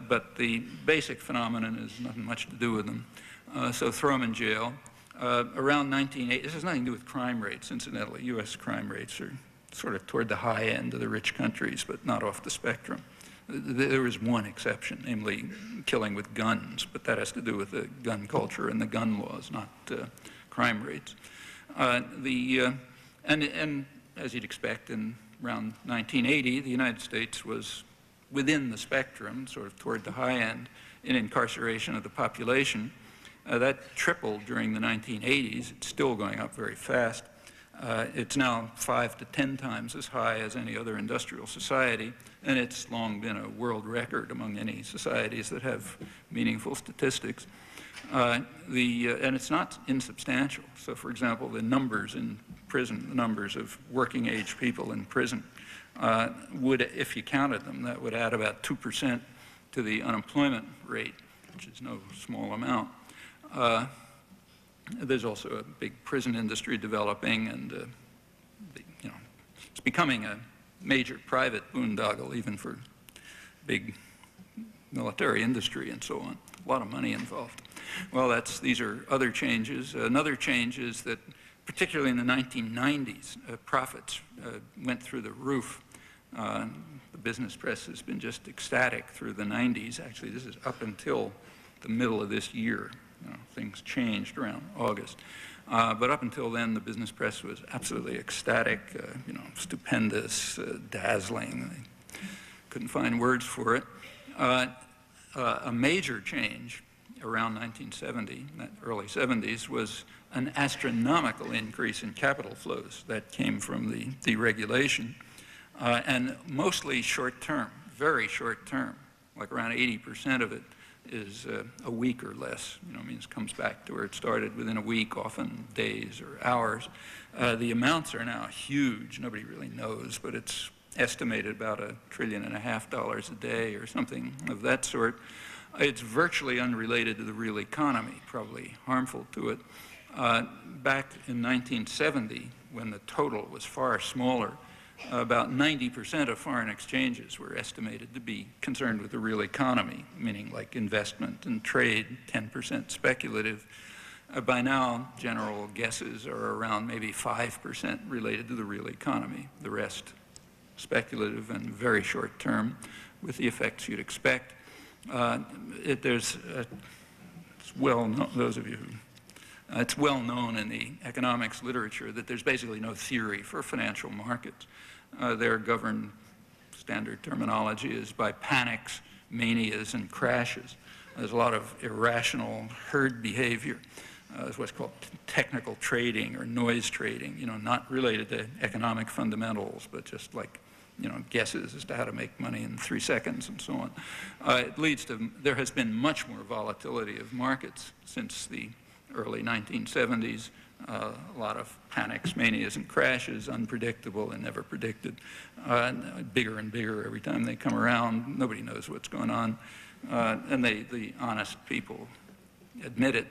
But the basic phenomenon is nothing much to do with them. So throw them in jail. Around 1980, this has nothing to do with crime rates, incidentally. U.S. crime rates are sort of toward the high end of the rich countries, but not off the spectrum. There is one exception, namely killing with guns, but that has to do with the gun culture and the gun laws, not crime rates. And as you'd expect, in around 1980, the United States was within the spectrum, sort of toward the high end, in incarceration of the population. That tripled during the 1980s. It's still going up very fast. It's now 5 to 10 times as high as any other industrial society, and it's long been a world record among any societies that have meaningful statistics. And it's not insubstantial. So, for example, the numbers in prison, the numbers of working age people in prison, would, if you counted them, that would add about 2% to the unemployment rate, which is no small amount. There's also a big prison industry developing, and it's becoming a major private boondoggle, even for big military industry and so on. A lot of money involved. Well, these are other changes. Another change is that, particularly in the 1990s, profits went through the roof. The business press has been just ecstatic through the 90s. Actually, this is up until the middle of this year. Things changed around August. But up until then, the business press was absolutely ecstatic, stupendous, dazzling. They couldn't find words for it. A major change around 1970, early 70s, was an astronomical increase in capital flows that came from the deregulation, and mostly short-term, very short-term, like around 80% of it is a week or less, means comes back to where it started within a week, often days or hours. The amounts are now huge. Nobody really knows, but it's estimated about $1.5 trillion a day or something of that sort. It's virtually unrelated to the real economy, probably harmful to it. Back in 1970, when the total was far smaller, about 90% of foreign exchanges were estimated to be concerned with the real economy, meaning like investment and trade, 10% speculative. By now, general guesses are around maybe 5% related to the real economy, the rest speculative and very short term, with the effects you'd expect. It's well known, those of you who it's well known in the economics literature that there's basically no theory for financial markets. They're governed, standard terminology is by panics, manias, and crashes. There's a lot of irrational herd behavior. There's what's called technical trading or noise trading, not related to economic fundamentals, but just like, guesses as to how to make money in 3 seconds and so on. It leads to, there has been much more volatility of markets since the early 1970s, a lot of panics, manias, and crashes, unpredictable and never predicted, bigger and bigger every time they come around. Nobody knows what's going on, and the honest people admit it.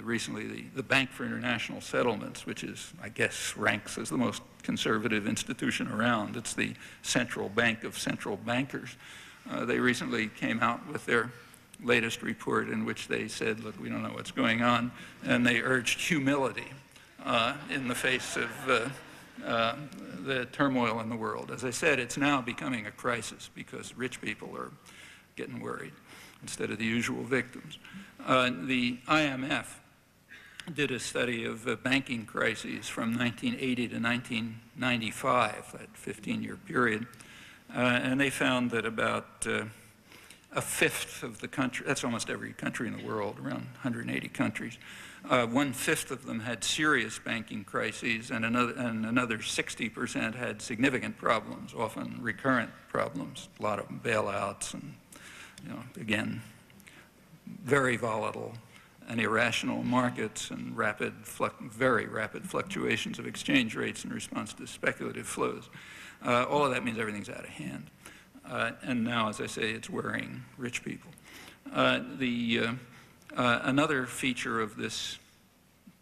Recently, the Bank for International Settlements, which is, I guess, ranks as the most conservative institution around. It's the central bank of central bankers. They recently came out with their latest report in which they said, look, we don't know what's going on, and they urged humility in the face of the turmoil in the world. As I said, it's now becoming a crisis because rich people are getting worried instead of the usual victims. The IMF did a study of banking crises from 1980 to 1995, that 15-year period, and they found that about a fifth of the country, that's almost every country in the world, around 180 countries, 1/5 of them had serious banking crises, and another 60% had significant problems, often recurrent problems, a lot of bailouts, and again, very volatile and irrational markets and very rapid fluctuations of exchange rates in response to speculative flows. All of that means everything's out of hand. And now, as I say, it's worrying rich people. Another feature of this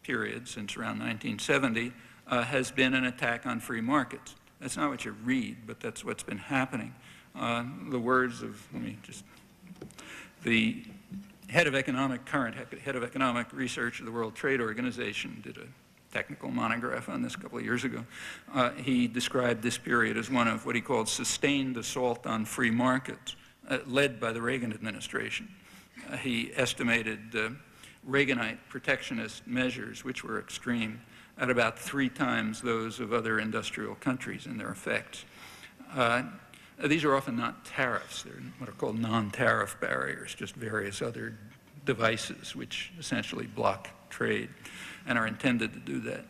period, since around 1970, has been an attack on free markets. That's not what you read, but that's what's been happening. The words of, the current head of economic research of the World Trade Organization did a technical monograph on this a couple of years ago. He described this period as one of what he called sustained assault on free markets, led by the Reagan administration. He estimated Reaganite protectionist measures, which were extreme, at about 3 times those of other industrial countries in their effects. These are often not tariffs. They're what are called non-tariff barriers, just various other devices which essentially block trade and are intended to do that.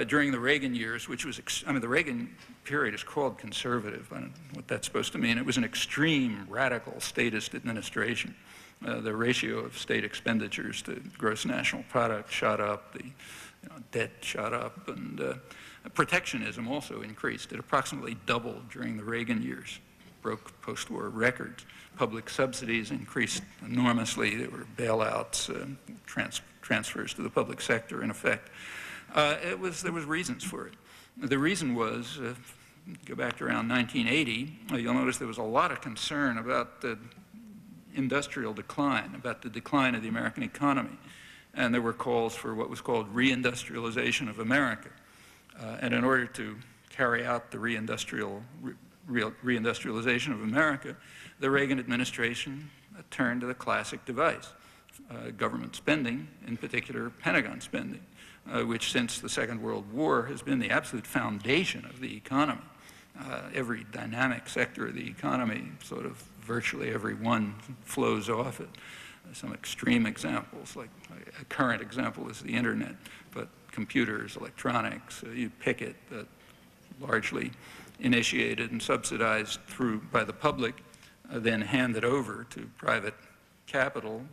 During the Reagan years, which was, the Reagan period is called conservative. I don't know what that's supposed to mean. It was an extreme, radical statist administration. The ratio of state expenditures to gross national product shot up, the debt shot up, and protectionism also increased. It approximately doubled during the Reagan years, broke post-war records. Public subsidies increased enormously. There were bailouts, transfers to the public sector, in effect. There was reasons for it. The reason was, go back to around 1980, you'll notice there was a lot of concern about the industrial decline, about the decline of the American economy. And there were calls for what was called reindustrialization of America. And in order to carry out the reindustrialization of America, the Reagan administration turned to the classic device, government spending, in particular Pentagon spending, which since the Second World War has been the absolute foundation of the economy. Every dynamic sector of the economy, sort of virtually every one, flows off it. Some extreme examples, like a current example is the internet, but computers, electronics, you pick it, largely initiated and subsidized by the public, then handed over to private capital,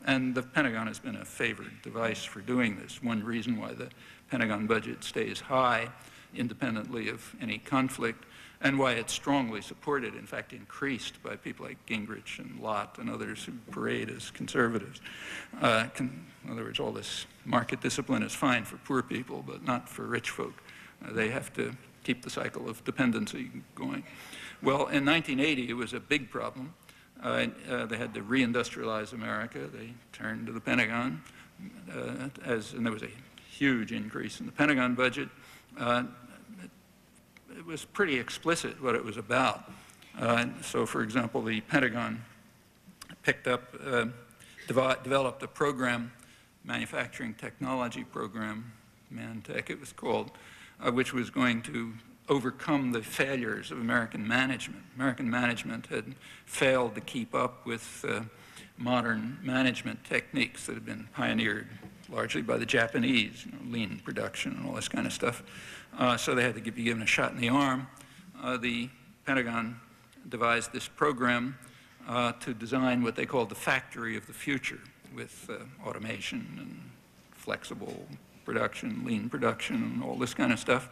and the Pentagon has been a favored device for doing this. One reason why the Pentagon budget stays high, independently of any conflict, and why it's strongly supported, in fact increased by people like Gingrich and Lott and others who parade as conservatives. In other words, all this market discipline is fine for poor people, but not for rich folk. They have to keep the cycle of dependency going. Well, in 1980, it was a big problem. They had to reindustrialize America. They turned to the Pentagon, and there was a huge increase in the Pentagon budget. It was pretty explicit what it was about. So, for example, the Pentagon picked up, developed a program, manufacturing technology program, ManTech it was called, which was going to overcome the failures of American management. American management had failed to keep up with modern management techniques that had been pioneered largely by the Japanese, lean production and all this kind of stuff. So they had to be given a shot in the arm. The Pentagon devised this program to design what they called the factory of the future, with automation and flexible production, lean production, and all this kind of stuff.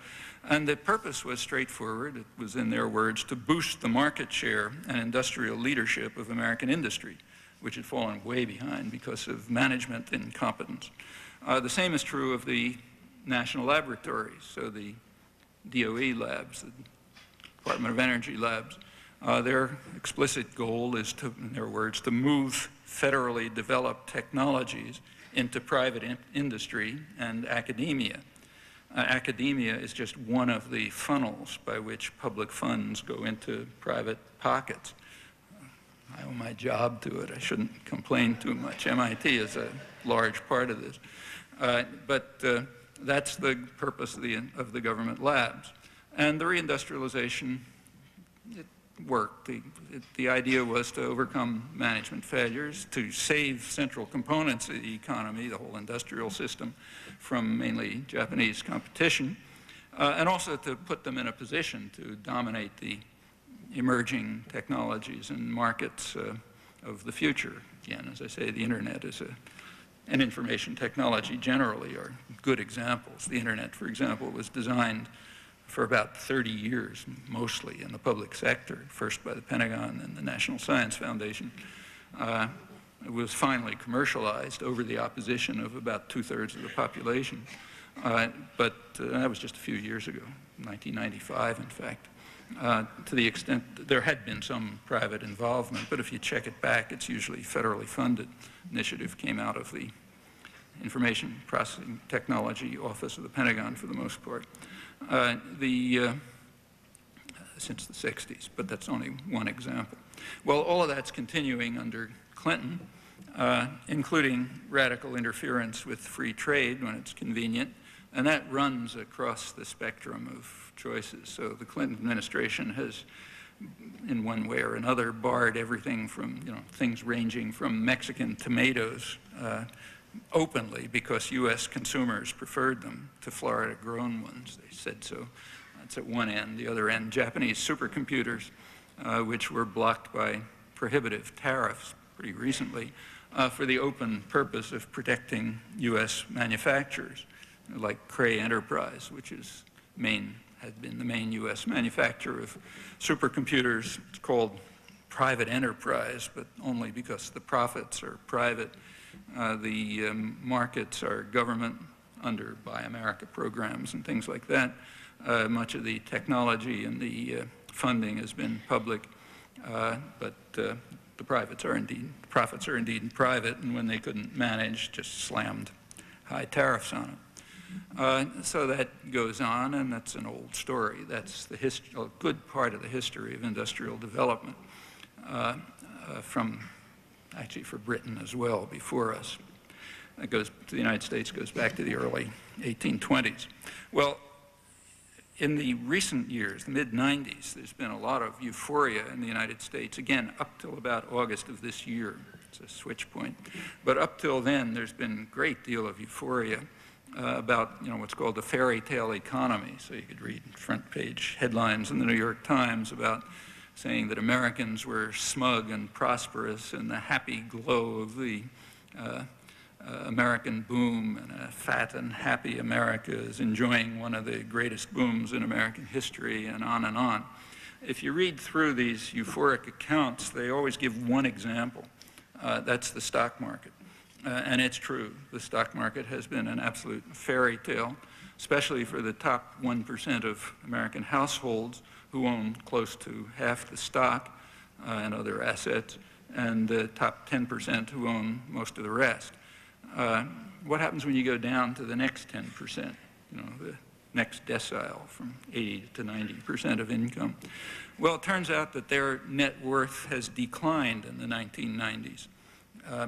And the purpose was straightforward. It was, in their words, to boost the market share and industrial leadership of American industry, which had fallen way behind because of management incompetence. The same is true of the national laboratories. So the DOE labs, the Department of Energy labs. Their explicit goal is to, in their words, to move federally developed technologies into private industry and academia. Academia is just one of the funnels by which public funds go into private pockets. I owe my job to it. I shouldn't complain too much. MIT is a large part of this. But that's the purpose of the government labs. And the reindustrialization, it worked. The idea was to overcome management failures, to save central components of the economy, the whole industrial system, from mainly Japanese competition, and also to put them in a position to dominate the emerging technologies and markets of the future. Again, as I say, the internet is and information technology generally are good examples. The internet, for example, was designed for about 30 years, mostly in the public sector, first by the Pentagon and the National Science Foundation. It was finally commercialized over the opposition of about 2/3 of the population. But that was just a few years ago, 1995, in fact. To the extent that there had been some private involvement, but if you check it back, it's usually federally funded. Initiative came out of the Information Processing Technology Office of the Pentagon for the most part, since the 60s, but that's only one example. Well, all of that's continuing under Clinton, including radical interference with free trade when it's convenient, and that runs across the spectrum of choices. So the Clinton administration has, in one way or another, barred everything from, things ranging from Mexican tomatoes openly because U.S. consumers preferred them to Florida-grown ones. They said so. That's at one end. The other end, Japanese supercomputers, which were blocked by prohibitive tariffs pretty recently for the open purpose of protecting U.S. manufacturers, like Cray Enterprise, which had been the main U.S. manufacturer of supercomputers. It's called private enterprise, but only because the profits are private. The markets are government under Buy America programs and things like that. Much of the technology and the funding has been public, but the profits are indeed private, and when they couldn't manage, just slammed high tariffs on it. So that goes on, and that's an old story. That's the a good part of the history of industrial development, actually for Britain as well before us. That goes to the United States, goes back to the early 1820s. Well, in the recent years, the mid-90s, there's been a lot of euphoria in the United States, again, up till about August of this year. It's a switch point. But up till then, there's been a great deal of euphoria about what's called the fairy tale economy. So you could read front page headlines in the New York Times about saying that Americans were smug and prosperous in the happy glow of the American boom, and a fat and happy America is enjoying one of the greatest booms in American history, and on and on. If you read through these euphoric accounts, they always give one example. That's the stock market. And it's true. The stock market has been an absolute fairy tale, especially for the top 1% of American households who own close to half the stock and other assets, and the top 10% who own most of the rest. What happens when you go down to the next 10%, the next decile from 80 to 90% of income? Well, it turns out that their net worth has declined in the 1990s.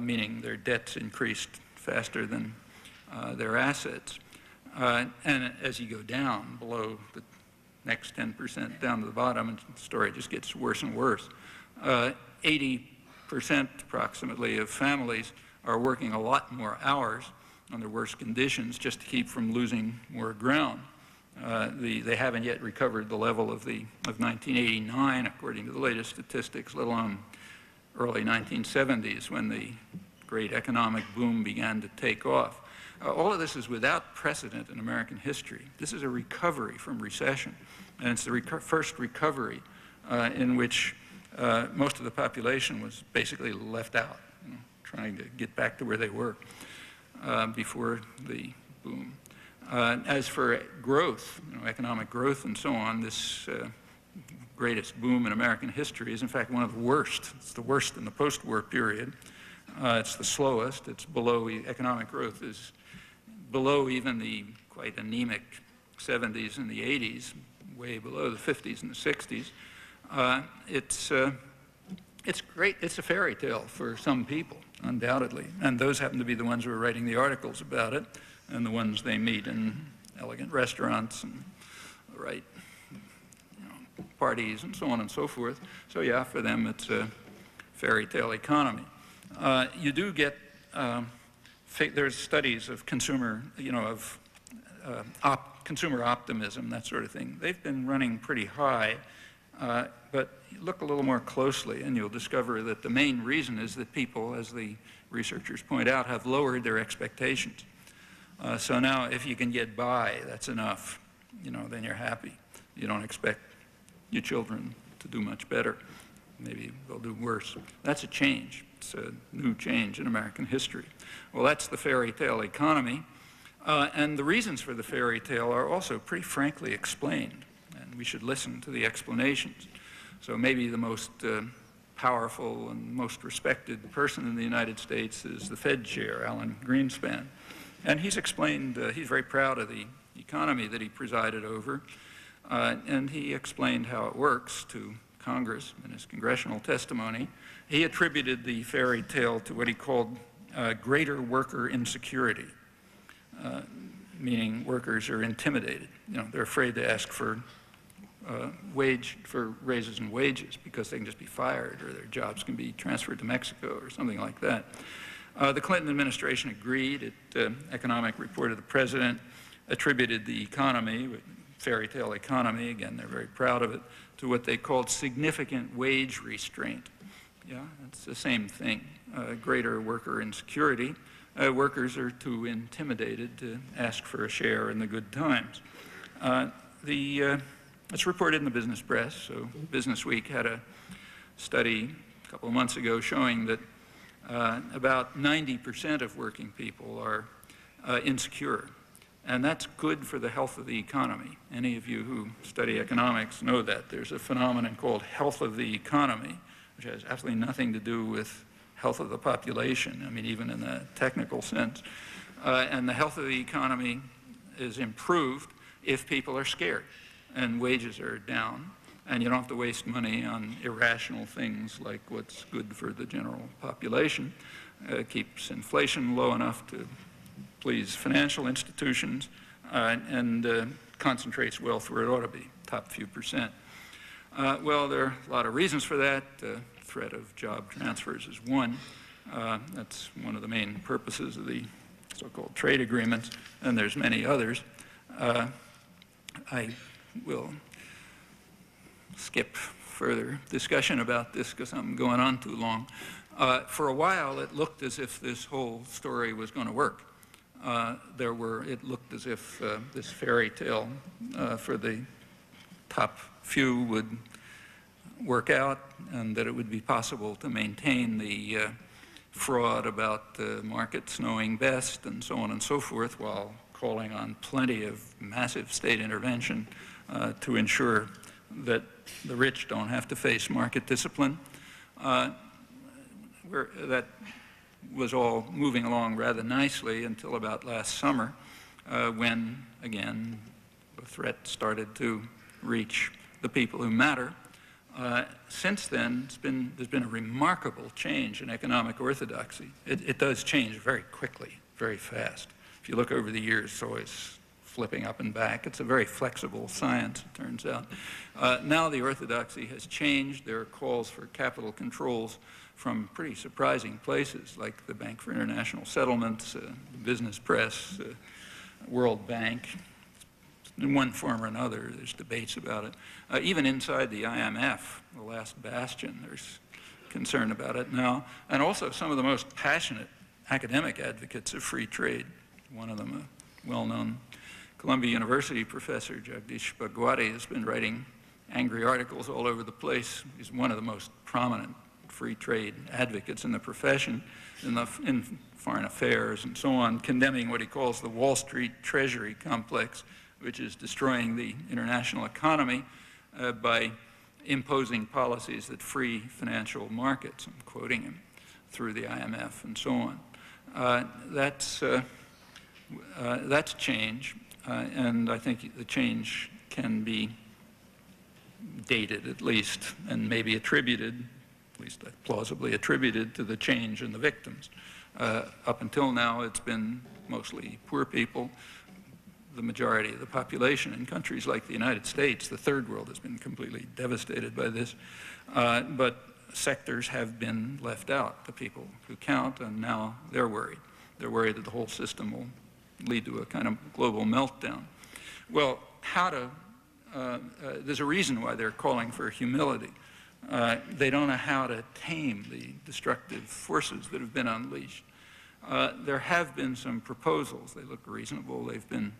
Meaning their debts increased faster than their assets. And as you go down below the next 10% down to the bottom, and the story just gets worse and worse, 80% approximately of families are working a lot more hours under worse conditions just to keep from losing more ground. They haven't yet recovered the level of 1989, according to the latest statistics, let alone early 1970s, when the great economic boom began to take off. All of this is without precedent in American history. This is a recovery from recession, and it's the first recovery in which most of the population was basically left out, trying to get back to where they were before the boom. As for growth, economic growth and so on, this greatest boom in American history is in fact one of the worst. It's the worst in the post-war period. It's the slowest. It's below, economic growth is below even the quite anemic 70s and the 80s, way below the 50s and the 60s. It's great. It's a fairy tale for some people, undoubtedly. And those happen to be the ones who are writing the articles about it and the ones they meet in elegant restaurants and right parties and so on and so forth. So yeah, for them it's a fairy tale economy. You do get, there's studies of consumer, consumer optimism, that sort of thing. They've been running pretty high, but look a little more closely and you'll discover that the main reason is that people, as the researchers point out, have lowered their expectations. So now if you can get by, that's enough, then you're happy. You don't expect your children to do much better. Maybe they'll do worse. That's a change. It's a new change in American history. Well, that's the fairy tale economy. And the reasons for the fairy tale are also pretty frankly explained. And we should listen to the explanations. So maybe the most powerful and most respected person in the United States is the Fed chair, Alan Greenspan. And he's explained, he's very proud of the economy that he presided over. And he explained how it works to Congress in his congressional testimony. He attributed the fairy tale to what he called greater worker insecurity, meaning workers are intimidated. They're afraid to ask for raises and wages because they can just be fired or their jobs can be transferred to Mexico or something like that. The Clinton administration agreed. Economic Report of the President attributed the economy, fairy tale economy, again, they're very proud of it, to what they called significant wage restraint. Yeah, it's the same thing. Greater worker insecurity. Workers are too intimidated to ask for a share in the good times. It's reported in the business press. So Business Week had a study a couple of months ago showing that about 90% of working people are insecure. And that's good for the health of the economy. Any of you who study economics know that. There's a phenomenon called health of the economy, which has absolutely nothing to do with health of the population, I mean, even in the technical sense. And the health of the economy is improved if people are scared and wages are down. And you don't have to waste money on irrational things like what's good for the general population. Keeps inflation low enough to please financial institutions, and concentrates wealth where it ought to be, top few percent. Well, there are a lot of reasons for that. Threat of job transfers is one. That's one of the main purposes of the so-called trade agreements, and there's many others. I will skip further discussion about this because I'm going on too long. For a while, it looked as if this whole story was going to work. It looked as if this fairy tale for the top few would work out and that it would be possible to maintain the fraud about the markets knowing best and so on and so forth while calling on plenty of massive state intervention to ensure that the rich don't have to face market discipline. That was all moving along rather nicely until about last summer when, again, the threat started to reach the people who matter. Since then, there's been a remarkable change in economic orthodoxy. It does change very quickly, very fast. If you look over the years, it's always flipping up and back. It's a very flexible science, it turns out. Now the orthodoxy has changed. There are calls for capital controls from pretty surprising places, like the Bank for International Settlements, the business press, World Bank. In one form or another, there's debates about it. Even inside the IMF, the last bastion, there's concern about it now. And also some of the most passionate academic advocates of free trade. One of them, a well-known Columbia University professor, Jagdish Bhagwati, has been writing angry articles all over the place. He's one of the most prominent free trade advocates in the profession, in foreign affairs and so on, condemning what he calls the Wall Street Treasury complex, which is destroying the international economy by imposing policies that free financial markets, I'm quoting him, through the IMF and so on. That's change, and I think the change can be dated at least, and maybe attributed, at least plausibly attributed, to the change in the victims. Up until now, it's been mostly poor people. The majority of the population in countries like the United States, the third world, has been completely devastated by this. But sectors have been left out, the people who count, and now they're worried. They're worried that the whole system will lead to a kind of global meltdown. Well, there's a reason why they're calling for humility. They don't know how to tame the destructive forces that have been unleashed. There have been some proposals. They look reasonable. They've been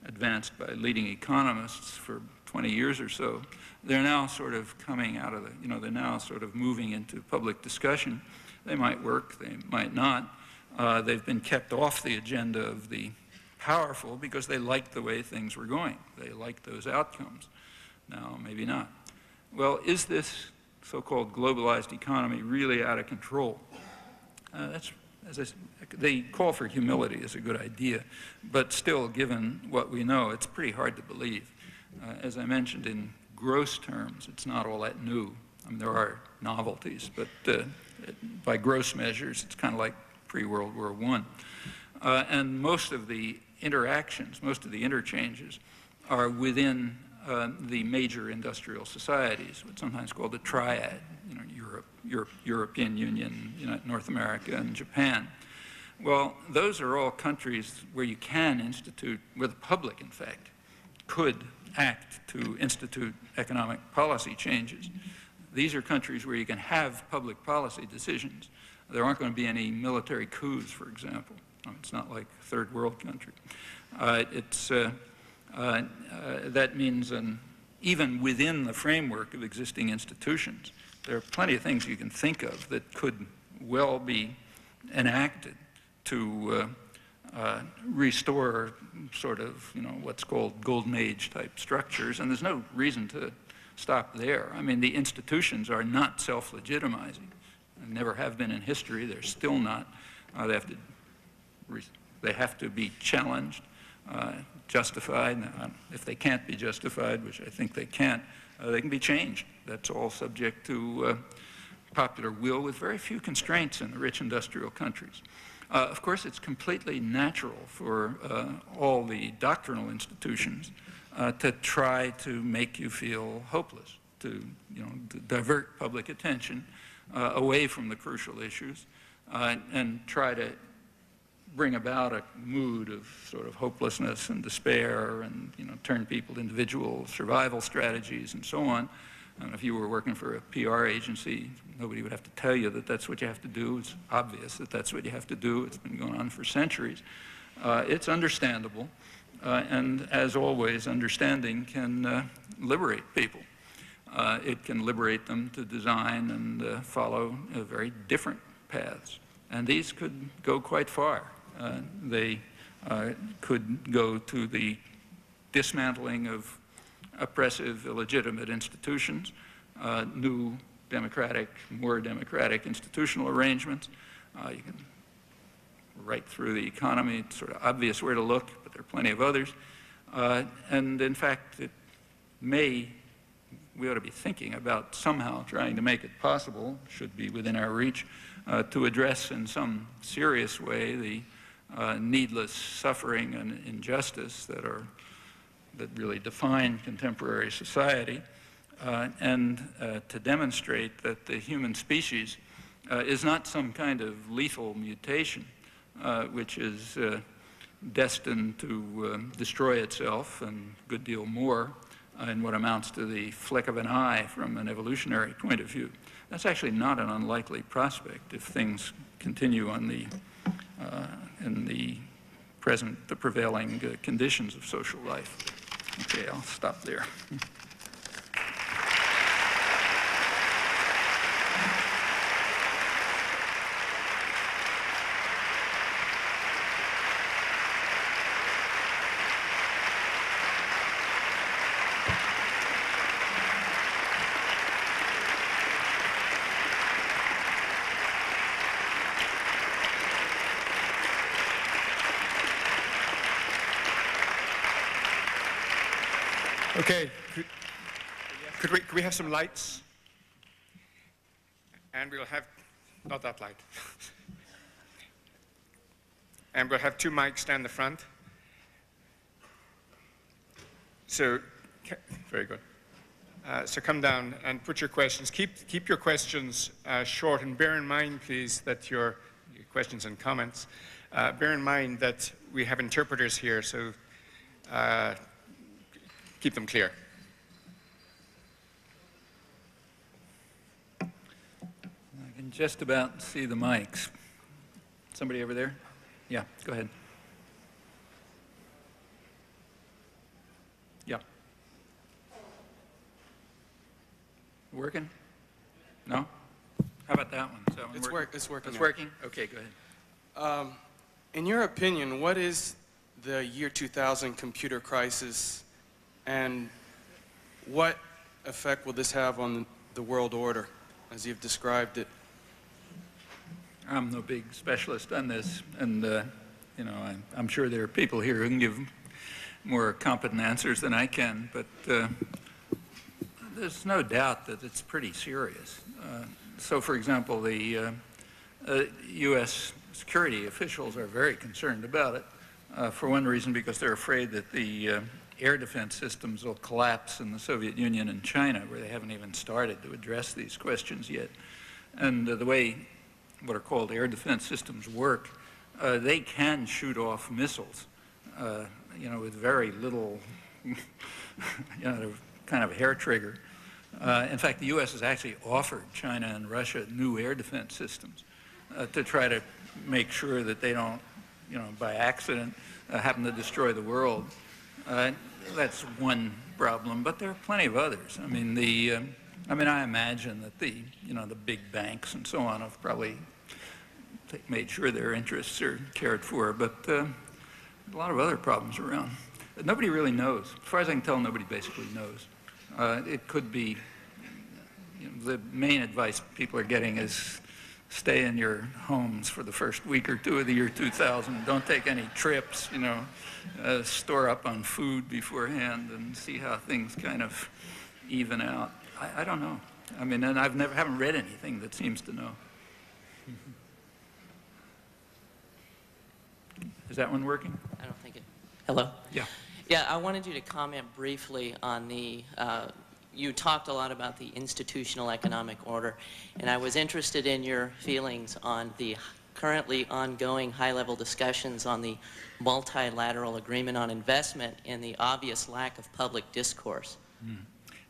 advanced by leading economists for 20 years or so. They're now sort of coming out of the, they're now sort of moving into public discussion. They might work, they might not. They've been kept off the agenda of the powerful because they liked the way things were going. They liked those outcomes. Now, maybe not. Well, is this so-called globalized economy really out of control? They call for humility is a good idea, but still, given what we know, it's pretty hard to believe. As I mentioned, in gross terms, it's not all that new. I mean, there are novelties, but by gross measures, it's kind of like pre-World War I. And most of the interactions, most of the interchanges are within the major industrial societies, what's sometimes called the triad, European Union, North America, and Japan. Well, those are all countries where you can institute, where the public, in fact, could act to institute economic policy changes. These are countries where you can have public policy decisions. There aren't going to be any military coups, for example. It's not like a third world country. That means even within the framework of existing institutions, there are plenty of things you can think of that could well be enacted to restore sort of, what's called golden age type structures, and there's no reason to stop there. I mean, the institutions are not self-legitimizing, and never have been in history. They're still not. They have to be challenged, justified. If they can't be justified, which I think they can't, they can be changed. That's all subject to popular will, with very few constraints in the rich industrial countries. Of course, it's completely natural for all the doctrinal institutions to try to make you feel hopeless, to divert public attention away from the crucial issues, and try to bring about a mood of sort of hopelessness and despair, and turn people to individual survival strategies and so on. And if you were working for a PR agency, nobody would have to tell you that that's what you have to do. It's obvious that that's what you have to do. It's been going on for centuries. It's understandable, and as always, understanding can liberate people. It can liberate them to design and follow very different paths. And these could go quite far. They could go to the dismantling of oppressive, illegitimate institutions, new democratic, more democratic institutional arrangements. You can right through the economy. It's sort of obvious where to look, but there are plenty of others. And in fact, we ought to be thinking about somehow trying to make it possible, should be within our reach, to address in some serious way the needless suffering and injustice that really define contemporary society, and to demonstrate that the human species is not some kind of lethal mutation which is destined to destroy itself and a good deal more in what amounts to the flick of an eye from an evolutionary point of view. That's actually not an unlikely prospect if things continue on in the prevailing conditions of social life. Okay, I'll stop there. Okay, could we have some lights? And we'll have, not that light. And we'll have 2 mics down the front. So, very good. So come down and put your questions. Keep your questions short, and bear in mind, please, that your questions and comments, bear in mind that we have interpreters here, so keep them clear. I can just about see the mics. Somebody over there? Yeah, go ahead. Yeah. Working? No? How about that one? Is that one working? It's working. It's working? Okay, go ahead. In your opinion, what is the year 2000 computer crisis, and what effect will this have on the world order as you've described it? I'm no big specialist on this, and you know, I'm sure there are people here who can give more competent answers than I can, but there's no doubt that it's pretty serious. So, for example, the U.S. security officials are very concerned about it, for one reason because they're afraid that the air defense systems will collapse in the Soviet Union and China, where they haven't even started to address these questions yet. And the way what are called air defense systems work, they can shoot off missiles, you know, with very little, you know, kind of hair trigger. In fact, the U.S. has actually offered China and Russia new air defense systems to try to make sure that they don't, you know, by accident happen to destroy the world. That's one problem, but there are plenty of others. I mean, I imagine that the big banks and so on have probably made sure their interests are cared for, but a lot of other problems around. Nobody really knows. As far as I can tell, nobody basically knows. It could be, you know, the main advice people are getting is stay in your homes for the first week or two of the year 2000. Don't take any trips, you know, store up on food beforehand and see how things kind of even out. I don't know. I mean, and haven't read anything that seems to know. Is that one working? I don't think it. Hello? Yeah. Yeah, I wanted you to comment briefly on the, you talked a lot about the institutional economic order, and I was interested in your feelings on the currently ongoing high-level discussions on the multilateral agreement on investment and the obvious lack of public discourse.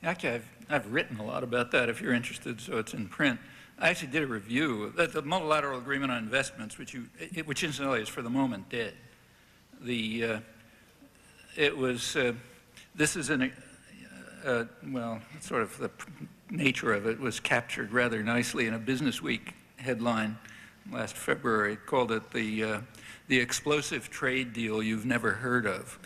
Actually, I've written a lot about that if you're interested, so it's in print. I actually did a review. The Multilateral Agreement on Investments, which incidentally is for the moment dead. This is well, sort of the nature of it was captured rather nicely in a Business Week headline last February. It called it the explosive trade deal you've never heard of.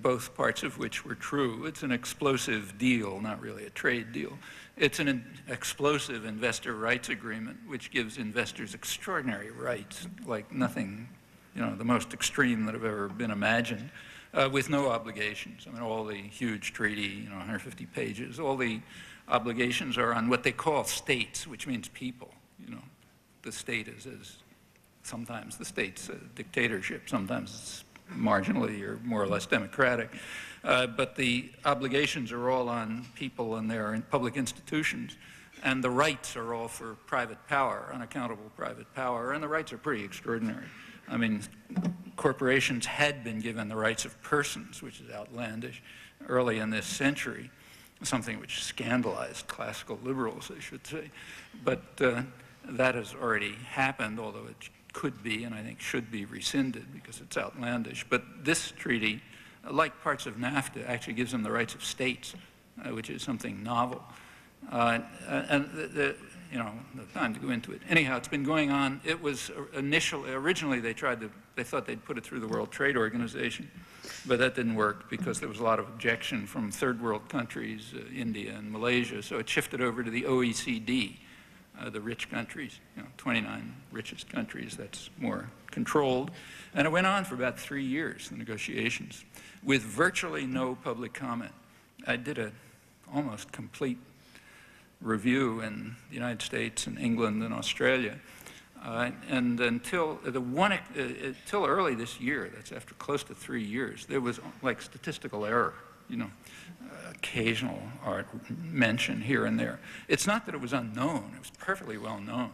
Both parts of which were true. It's an explosive deal, not really a trade deal. It's an explosive investor rights agreement, which gives investors extraordinary rights, like nothing, you know, the most extreme that have ever been imagined, with no obligations. I mean, all the huge treaty, you know, 150 pages, all the obligations are on what they call states, which means people, you know. The state is sometimes the state's a dictatorship, sometimes it's marginally or more or less democratic. But the obligations are all on people and they're in public institutions. And the rights are all for private power, unaccountable private power. And the rights are pretty extraordinary. I mean, corporations had been given the rights of persons, which is outlandish, early in this century, something which scandalized classical liberals, I should say. But that has already happened, although it could be, and I think should be, rescinded because it's outlandish. But this treaty, like parts of NAFTA, actually gives them the rights of states, which is something novel. You know, no time to go into it. Anyhow, it's been going on. It was originally they thought they'd put it through the World Trade Organization, but that didn't work because there was a lot of objection from third world countries, India and Malaysia, so it shifted over to the OECD. The rich countries, you know, 29 richest countries, that's more controlled. And it went on for about 3 years, the negotiations, with virtually no public comment. I did a almost complete review in the United States and England and Australia. And until early this year, that's after close to 3 years, there was like statistical error, you know, occasional mention here and there. It's not that it was unknown, it was perfectly well known.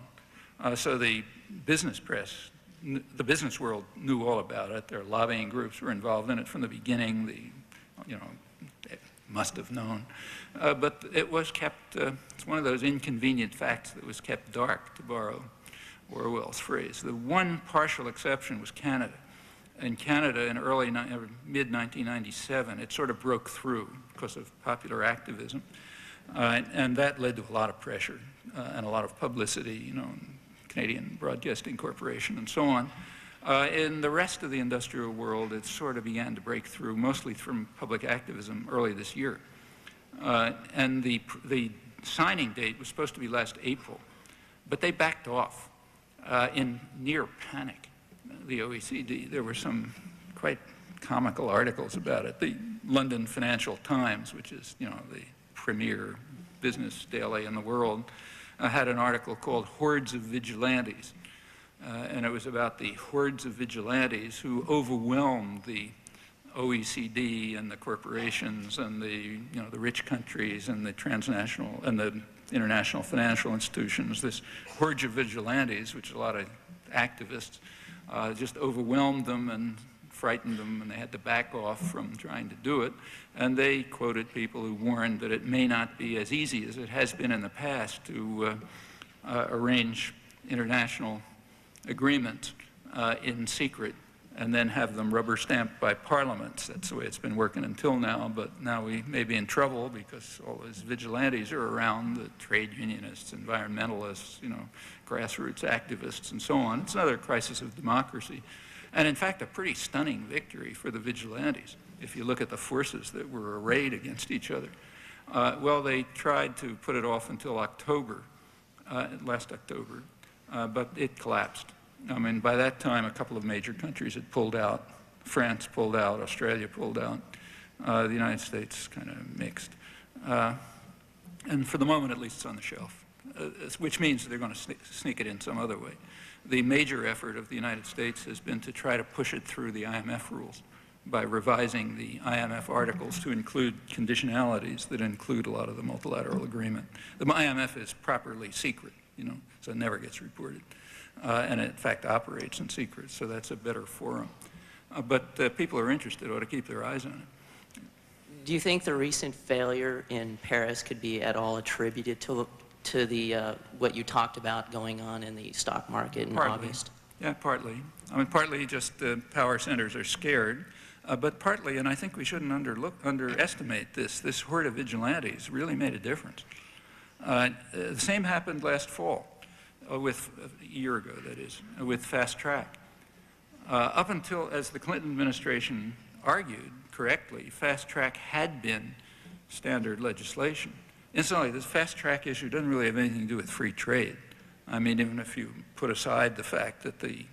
So the business press, the business world knew all about it. Their lobbying groups were involved in it from the beginning. They must have known. But it was kept, it's one of those inconvenient facts that was kept dark, to borrow Orwell's phrase. The one partial exception was Canada. In Canada, in mid-1997, it sort of broke through because of popular activism. And that led to a lot of pressure and a lot of publicity, you know, Canadian Broadcasting Corporation and so on. In the rest of the industrial world, it sort of began to break through, mostly from public activism early this year. And the signing date was supposed to be last April, but they backed off in near panic. The OECD, there were some quite comical articles about it. The London Financial Times, which is, you know, the premier business daily in the world, had an article called "Hordes of Vigilantes," and it was about the hordes of vigilantes who overwhelmed the OECD and the corporations and the rich countries and the transnational and the international financial institutions. This horde of vigilantes, which a lot of activists just overwhelmed them and frightened them, and they had to back off from trying to do it. And they quoted people who warned that it may not be as easy as it has been in the past to arrange international agreements in secret and then have them rubber stamped by parliaments. That's the way it's been working until now, but now we may be in trouble because all those vigilantes are around, the trade unionists, environmentalists, you know, grassroots activists, and so on. It's another crisis of democracy. And in fact, a pretty stunning victory for the vigilantes, if you look at the forces that were arrayed against each other. Well, they tried to put it off until October, last October, but it collapsed. I mean, by that time, a couple of major countries had pulled out. France pulled out, Australia pulled out, the United States kind of mixed. And for the moment, at least, it's on the shelf, which means they're going to sneak it in some other way. The major effort of the United States has been to try to push it through the IMF rules by revising the IMF articles to include conditionalities that include a lot of the multilateral agreement. The IMF is properly secret, you know, so it never gets reported. And it, in fact, operates in secret, so that's a better forum. But people who are interested ought to keep their eyes on it. Do you think the recent failure in Paris could be at all attributed to the what you talked about going on in the stock market in August? Yeah, partly. I mean, partly just power centers are scared, but partly, and I think we shouldn't underestimate this horde of vigilantes really made a difference. The same happened last fall. A year ago, that is, with fast track. Up until, as the Clinton administration argued correctly, fast track had been standard legislation. Incidentally, this fast track issue doesn't really have anything to do with free trade. I mean, even if you put aside the fact that the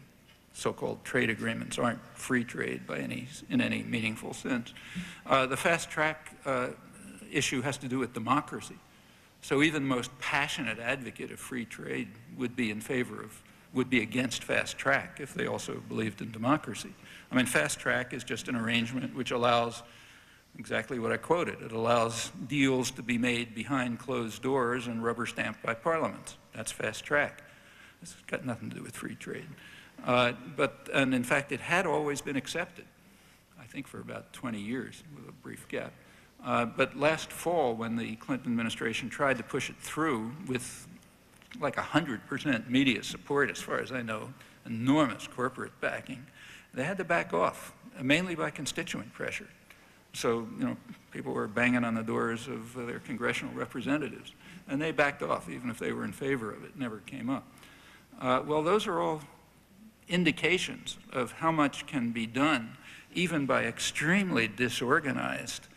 so-called trade agreements aren't free trade in any meaningful sense, the fast track issue has to do with democracy. So even the most passionate advocate of free trade would be against fast track if they also believed in democracy. I mean, fast track is just an arrangement which allows exactly what I quoted. It allows deals to be made behind closed doors and rubber stamped by parliaments. That's fast track. It's got nothing to do with free trade. And in fact, it had always been accepted, I think for about 20 years with a brief gap. But last fall, when the Clinton administration tried to push it through with like 100% media support, as far as I know, enormous corporate backing, they had to back off, mainly by constituent pressure. So, you know, people were banging on the doors of their congressional representatives, and they backed off, even if they were in favor of it. It never came up. Well, those are all indications of how much can be done, even by extremely disorganized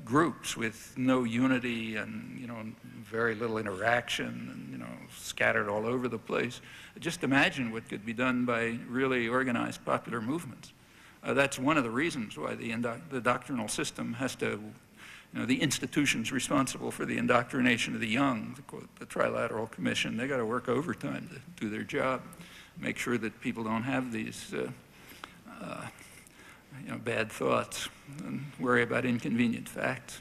groups with no unity and, you know, very little interaction and, you know, scattered all over the place. Just imagine what could be done by really organized popular movements. That's one of the reasons why the doctrinal system has to You know, the institutions responsible for the indoctrination of the young, the Trilateral Commission, they got to work overtime to do their job, make sure that people don't have these bad thoughts and worry about inconvenient facts.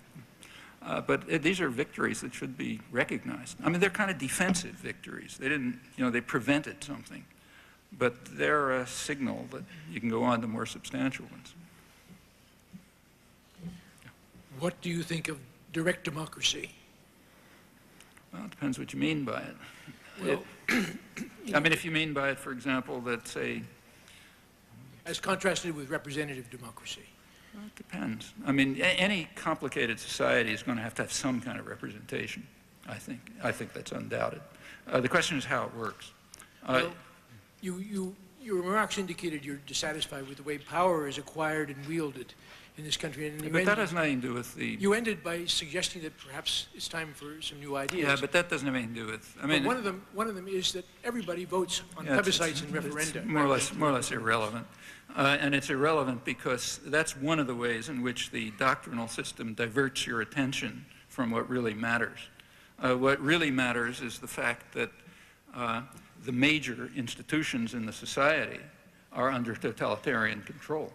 But these are victories that should be recognized. I mean, they're kind of defensive victories. They didn't, they prevented something. But they're a signal that you can go on to more substantial ones. What do you think of direct democracy? Well, it depends what you mean by it. Well, I mean, if you mean by it, for example, that, say... As contrasted with representative democracy. Well, it depends. I mean, any complicated society is going to have some kind of representation, I think. I think that's undoubted. The question is how it works. Well, your remarks indicated you're dissatisfied with the way power is acquired and wielded in this country. And but that has nothing to do with the... You ended by suggesting that perhaps it's time for some new ideas. Yeah, but that doesn't have anything to do with... I mean, one of them is that everybody votes on plebiscites and referenda. It's more or less irrelevant. And it's irrelevant because that's one of the ways in which the doctrinal system diverts your attention from what really matters. What really matters is the fact that the major institutions in the society are under totalitarian control.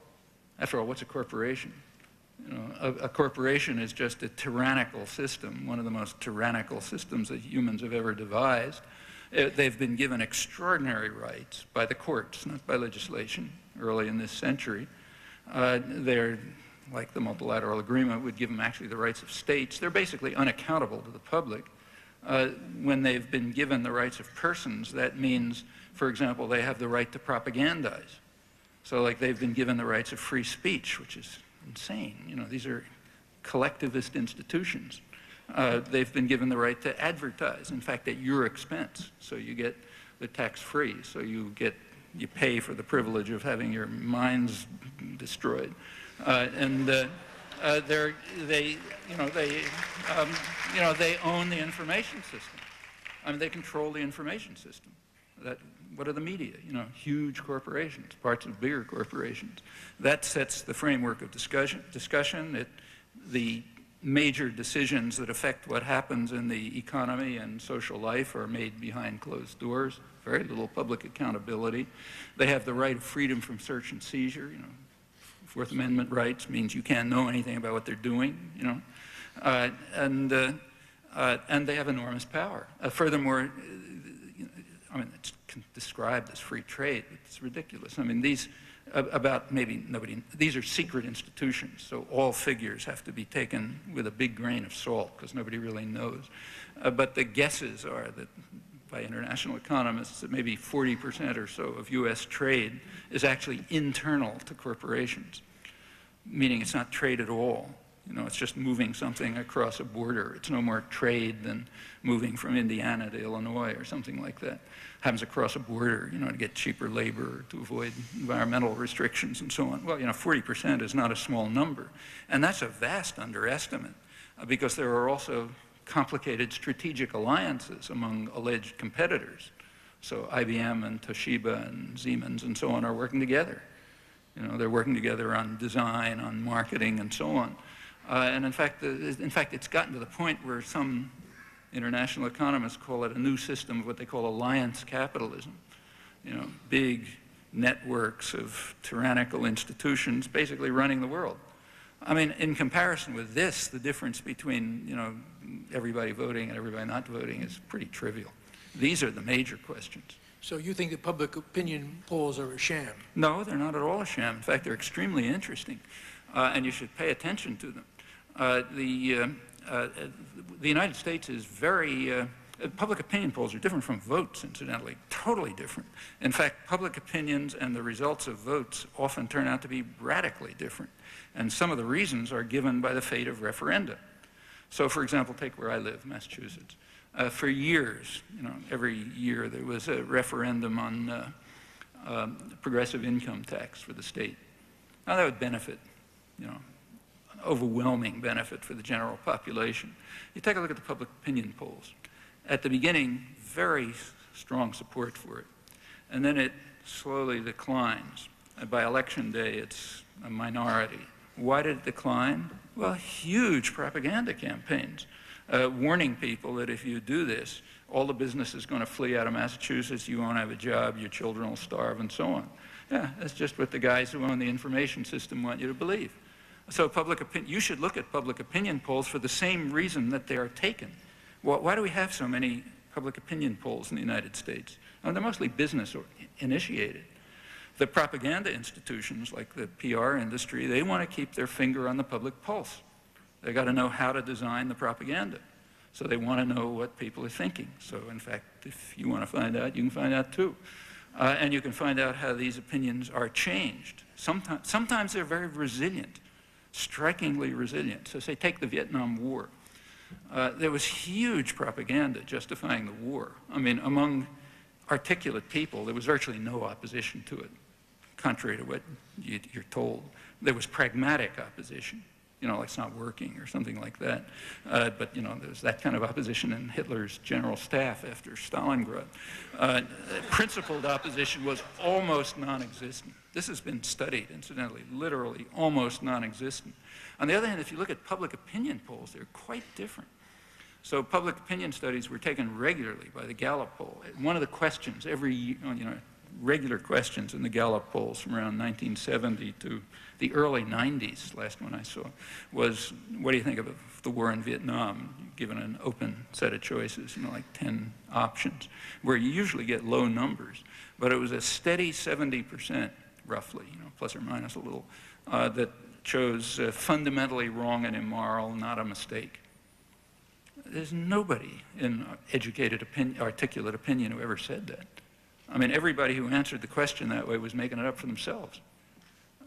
After all, what's a corporation? A corporation is just a tyrannical system, one of the most tyrannical systems that humans have ever devised. They've been given extraordinary rights by the courts, not by legislation, early in this century. They're, like the Multilateral Agreement, would give them actually the rights of states. They're basically unaccountable to the public. When they've been given the rights of persons, that means, for example, they have the right to propagandize. So like they've been given the rights of free speech, which is insane. These are collectivist institutions. They've been given the right to advertise, in fact, at your expense. So you get the tax-free, so you pay for the privilege of having your minds destroyed. They own the information system. I mean, they control the information system. What are the media? Huge corporations, parts of bigger corporations. That sets the framework of discussion. The major decisions that affect what happens in the economy and social life are made behind closed doors. Very little public accountability. They have the right of freedom from search and seizure. Fourth Amendment rights means you can't know anything about what they're doing. And they have enormous power. Furthermore, I mean, it's described as free trade, but it's ridiculous. I mean, these are secret institutions, so all figures have to be taken with a big grain of salt because nobody really knows. But the guesses are that, by international economists, that maybe 40% or so of US trade is actually internal to corporations, meaning it's not trade at all. It's just moving something across a border. It's no more trade than moving from Indiana to Illinois or something like that. Happens across a border, to get cheaper labor, to avoid environmental restrictions and so on. Well, 40% is not a small number. And that's a vast underestimate because there are also complicated strategic alliances among alleged competitors. So IBM and Toshiba and Siemens and so on are working together. They're working together on design, on marketing, and so on. And in fact, it's gotten to the point where some international economists call it a new system of what they call alliance capitalism. Big networks of tyrannical institutions basically running the world. I mean, in comparison with this, the difference between, everybody voting and everybody not voting is pretty trivial. These are the major questions. So you think that public opinion polls are a sham? No, they're not at all a sham. In fact, they're extremely interesting, and you should pay attention to them. The United States is very, public opinion polls are different from votes, incidentally, totally different. In fact, public opinions and the results of votes often turn out to be radically different. And some of the reasons are given by the fate of referenda. So, for example, take where I live, Massachusetts. For years, every year there was a referendum on progressive income tax for the state. Now that would benefit, an overwhelming benefit for the general population. You take a look at the public opinion polls. At the beginning, very strong support for it. And then it slowly declines. And by election day, it's a minority. Why did it decline? Well, huge propaganda campaigns warning people that if you do this, all the business is going to flee out of Massachusetts, you won't have a job, your children will starve, and so on. Yeah, that's just what the guys who own the information system want you to believe. So you should look at public opinion polls for the same reason that they are taken. Well, why do we have so many public opinion polls in the United States? They're mostly business initiated. The propaganda institutions, like the PR industry, they want to keep their finger on the public pulse. They got to know how to design the propaganda. So they want to know what people are thinking. So in fact, if you want to find out, you can find out too. And you can find out how these opinions are changed. Sometimes they're very resilient, strikingly resilient. So say, take the Vietnam War. There was huge propaganda justifying the war. I mean, among articulate people, there was virtually no opposition to it, contrary to what you're told. There was pragmatic opposition, you know, like it's not working or something like that. But, you know, there was that kind of opposition in Hitler's general staff after Stalingrad. Principled opposition was almost non-existent. This has been studied, incidentally, literally almost non-existent. On the other hand, if you look at public opinion polls, they're quite different. So public opinion studies were taken regularly by the Gallup poll. One of the questions, every year, you know, regular questions in the Gallup polls from around 1970 to the early 90s, last one I saw, was, what do you think of the war in Vietnam? Given an open set of choices, you know, like 10 options, where you usually get low numbers. But it was a steady 70%, roughly, you know, plus or minus a little, that chose fundamentally wrong and immoral, not a mistake. There's nobody in educated, articulate opinion who ever said that. I mean, everybody who answered the question that way was making it up for themselves.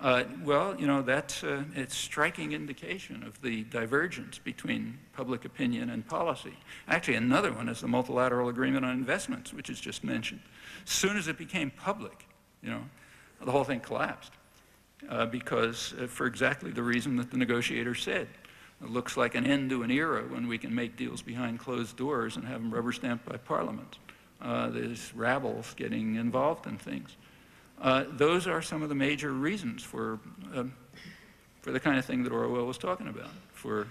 Well, you know, that's a striking indication of the divergence between public opinion and policy. Actually, another one is the Multilateral Agreement on Investments, which is just mentioned. As soon as it became public, you know, the whole thing collapsed because for exactly the reason that the negotiator said. It looks like an end to an era when we can make deals behind closed doors and have them rubber stamped by Parliament. There's rabbles getting involved in things. Those are some of the major reasons for the kind of thing that Orwell was talking about, for,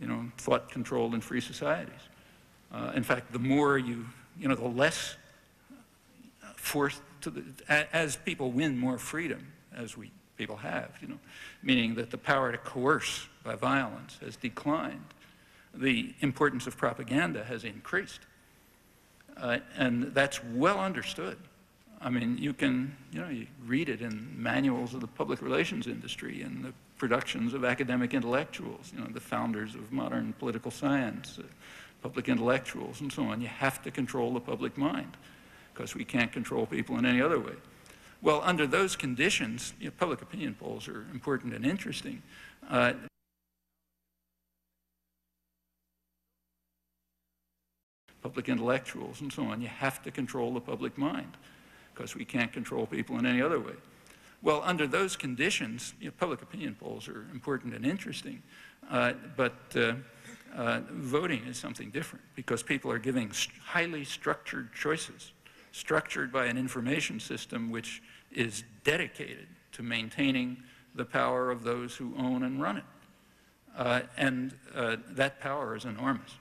you know, thought-controlled and free societies. In fact, the more you know, the less forced to as people win more freedom, as people have, you know, meaning that the power to coerce by violence has declined, the importance of propaganda has increased. And that's well understood. I mean, you can, you know, you read it in manuals of the public relations industry and the productions of academic intellectuals, you know, the founders of modern political science, public intellectuals, and so on. You have to control the public mind because we can't control people in any other way. Well, under those conditions, you know, public opinion polls are important and interesting. Public intellectuals and so on. You have to control the public mind because we can't control people in any other way. Well, under those conditions, you know, public opinion polls are important and interesting, but voting is something different because people are giving highly structured choices, structured by an information system which is dedicated to maintaining the power of those who own and run it. And that power is enormous.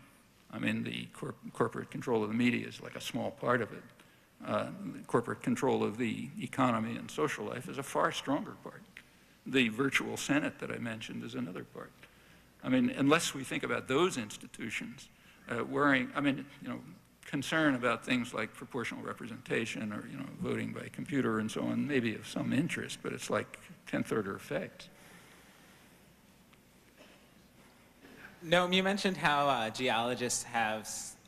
I mean, the corporate control of the media is like a small part of it. Corporate control of the economy and social life is a far stronger part. The virtual Senate that I mentioned is another part. I mean, unless we think about those institutions, concern about things like proportional representation or, you know, voting by computer and so on may be of some interest, but it's like 10th order effects. Noam, you mentioned how geologists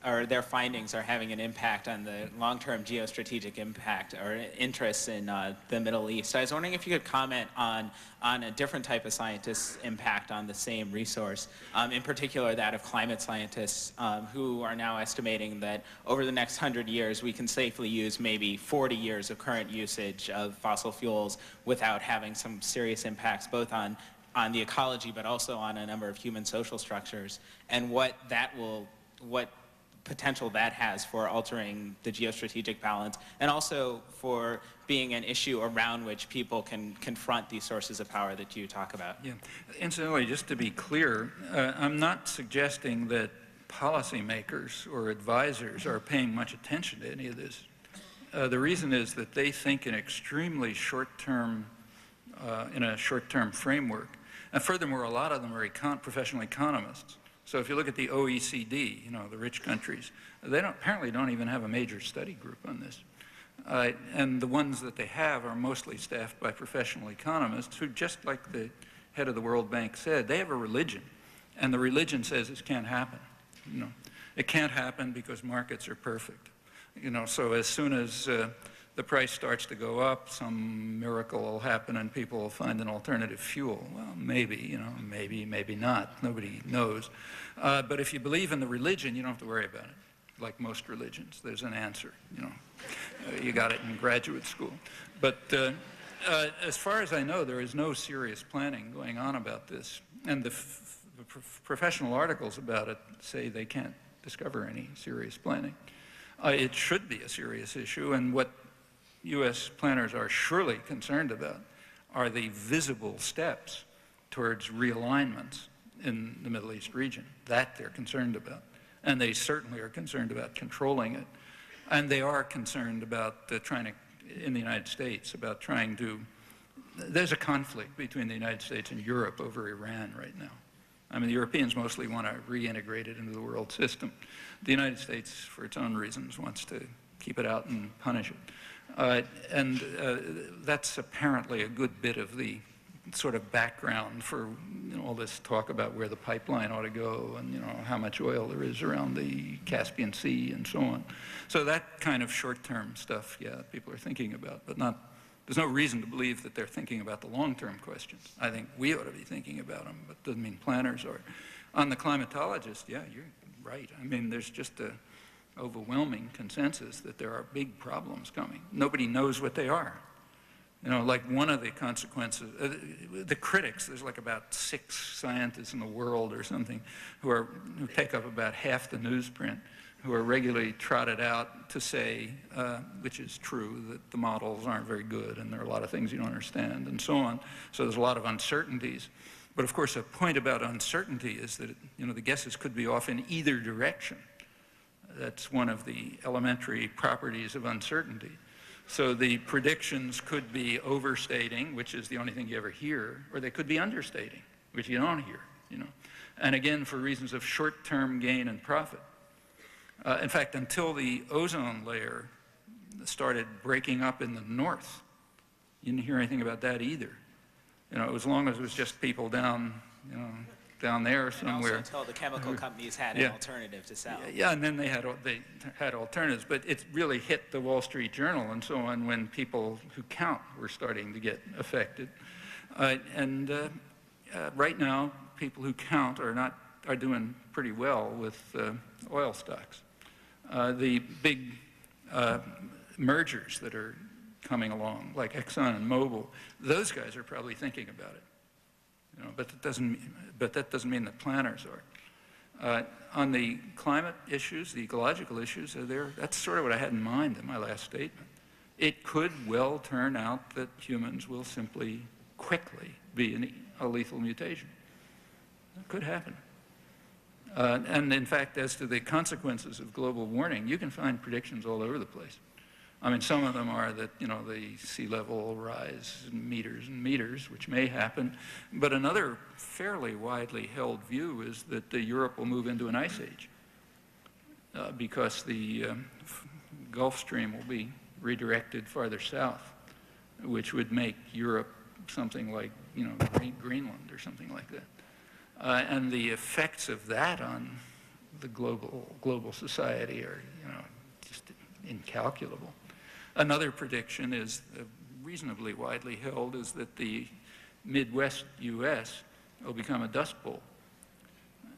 or their findings are having an impact on the long-term geostrategic impact or interests in the Middle East. I was wondering if you could comment on a different type of scientist's impact on the same resource, in particular that of climate scientists who are now estimating that over the next 100 years we can safely use maybe 40 years of current usage of fossil fuels without having some serious impacts both on the ecology but also on a number of human social structures, and what potential that has for altering the geostrategic balance, and also for being an issue around which people can confront these sources of power that you talk about. Yeah. Incidentally, just to be clear, I'm not suggesting that policymakers or advisors are paying much attention to any of this. The reason is that they think in extremely short-term, in a short-term framework. And furthermore, a lot of them are professional economists. So if you look at the OECD, you know, the rich countries, they apparently don't even have a major study group on this. And the ones that they have are mostly staffed by professional economists who, just like the head of the World Bank said, they have a religion. And the religion says this can't happen. You know, it can't happen because markets are perfect. You know, so as soon as the price starts to go up, some miracle will happen and people will find an alternative fuel. Well, maybe, you know, maybe not. Nobody knows. But if you believe in the religion, you don't have to worry about it. Like most religions, there's an answer, you know. You got it in graduate school. But as far as I know, there is no serious planning going on about this. And the professional articles about it say they can't discover any serious planning. It should be a serious issue, and what U.S. planners are surely concerned about are the visible steps towards realignments in the Middle East region. That they're concerned about. And they certainly are concerned about controlling it. And they are concerned about in the United States, about trying to, there's a conflict between the United States and Europe over Iran right now. I mean, the Europeans mostly want to reintegrate it into the world system. The United States, for its own reasons, wants to keep it out and punish it. That's apparently a good bit of the sort of background for, you know, all this talk about where the pipeline ought to go and, you know, how much oil there is around the Caspian Sea and so on. So that kind of short-term stuff, yeah, people are thinking about, but there's no reason to believe that they're thinking about the long-term questions. I think we ought to be thinking about them, but doesn't mean planners are. On the climatologist, yeah, you're right. I mean, there's just a overwhelming consensus that there are big problems coming. Nobody knows what they are. You know, like one of the consequences, the critics, there's like about 6 scientists in the world or something who take up about half the newsprint, who are regularly trotted out to say, which is true, that the models aren't very good and there are a lot of things you don't understand and so on. So there's a lot of uncertainties. But of course, a point about uncertainty is that, you know, the guesses could be off in either direction. That's one of the elementary properties of uncertainty. So the predictions could be overstating, which is the only thing you ever hear, or they could be understating, which you don't hear, you know. And again, for reasons of short-term gain and profit. In fact, until the ozone layer started breaking up in the north, you didn't hear anything about that either. You know, as long as it was just people down, you know, down there somewhere. And also until the chemical companies had an alternative to sell. Yeah, and then they had alternatives, but it really hit the Wall Street Journal and so on when people who count were starting to get affected. Right now, people who count are doing pretty well with oil stocks. The big mergers that are coming along, like Exxon and Mobil, those guys are probably thinking about it. You know, but that doesn't mean that planners are. On the climate issues, the ecological issues, that's sort of what I had in mind in my last statement. It could well turn out that humans will simply quickly be a lethal mutation. It could happen. And in fact, as to the consequences of global warming, you can find predictions all over the place. I mean, some of them are that, you know, the sea level will rise meters and meters, which may happen. But another fairly widely held view is that Europe will move into an ice age because the Gulf Stream will be redirected farther south, which would make Europe something like, you know, Greenland or something like that. And the effects of that on the global society are, you know, just incalculable. Another prediction is reasonably widely held is that the Midwest U.S. will become a dust bowl,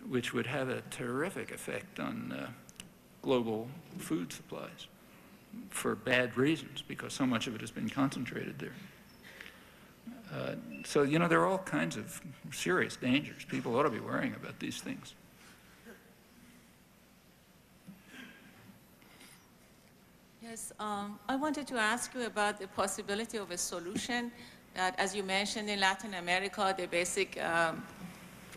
which would have a terrific effect on global food supplies for bad reasons, because so much of it has been concentrated there. So, you know, there are all kinds of serious dangers. People ought to be worrying about these things. Yes, I wanted to ask you about the possibility of a solution that, as you mentioned, in Latin America, the basic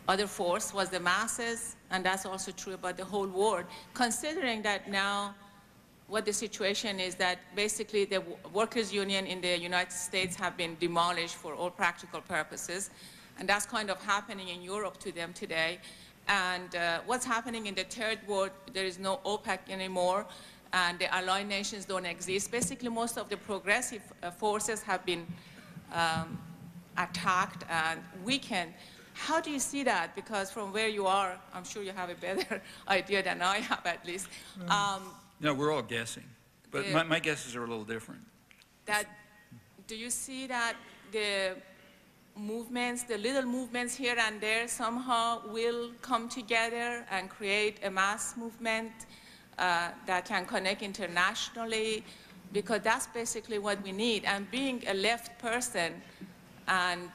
other force was the masses, and that's also true about the whole world. Considering that now what the situation is that basically the workers' union in the United States have been demolished for all practical purposes, and that's kind of happening in Europe to them today. And what's happening in the third world, there is no OPEC anymore, and the allied nations don't exist. Basically, most of the progressive forces have been attacked and weakened. How do you see that? Because from where you are, I'm sure you have a better idea than I have, at least. No, we're all guessing, but my guesses are a little different. Do you see that the movements, the little movements here and there somehow will come together and create a mass movement that can connect internationally? Because that's basically what we need. And being a left person, and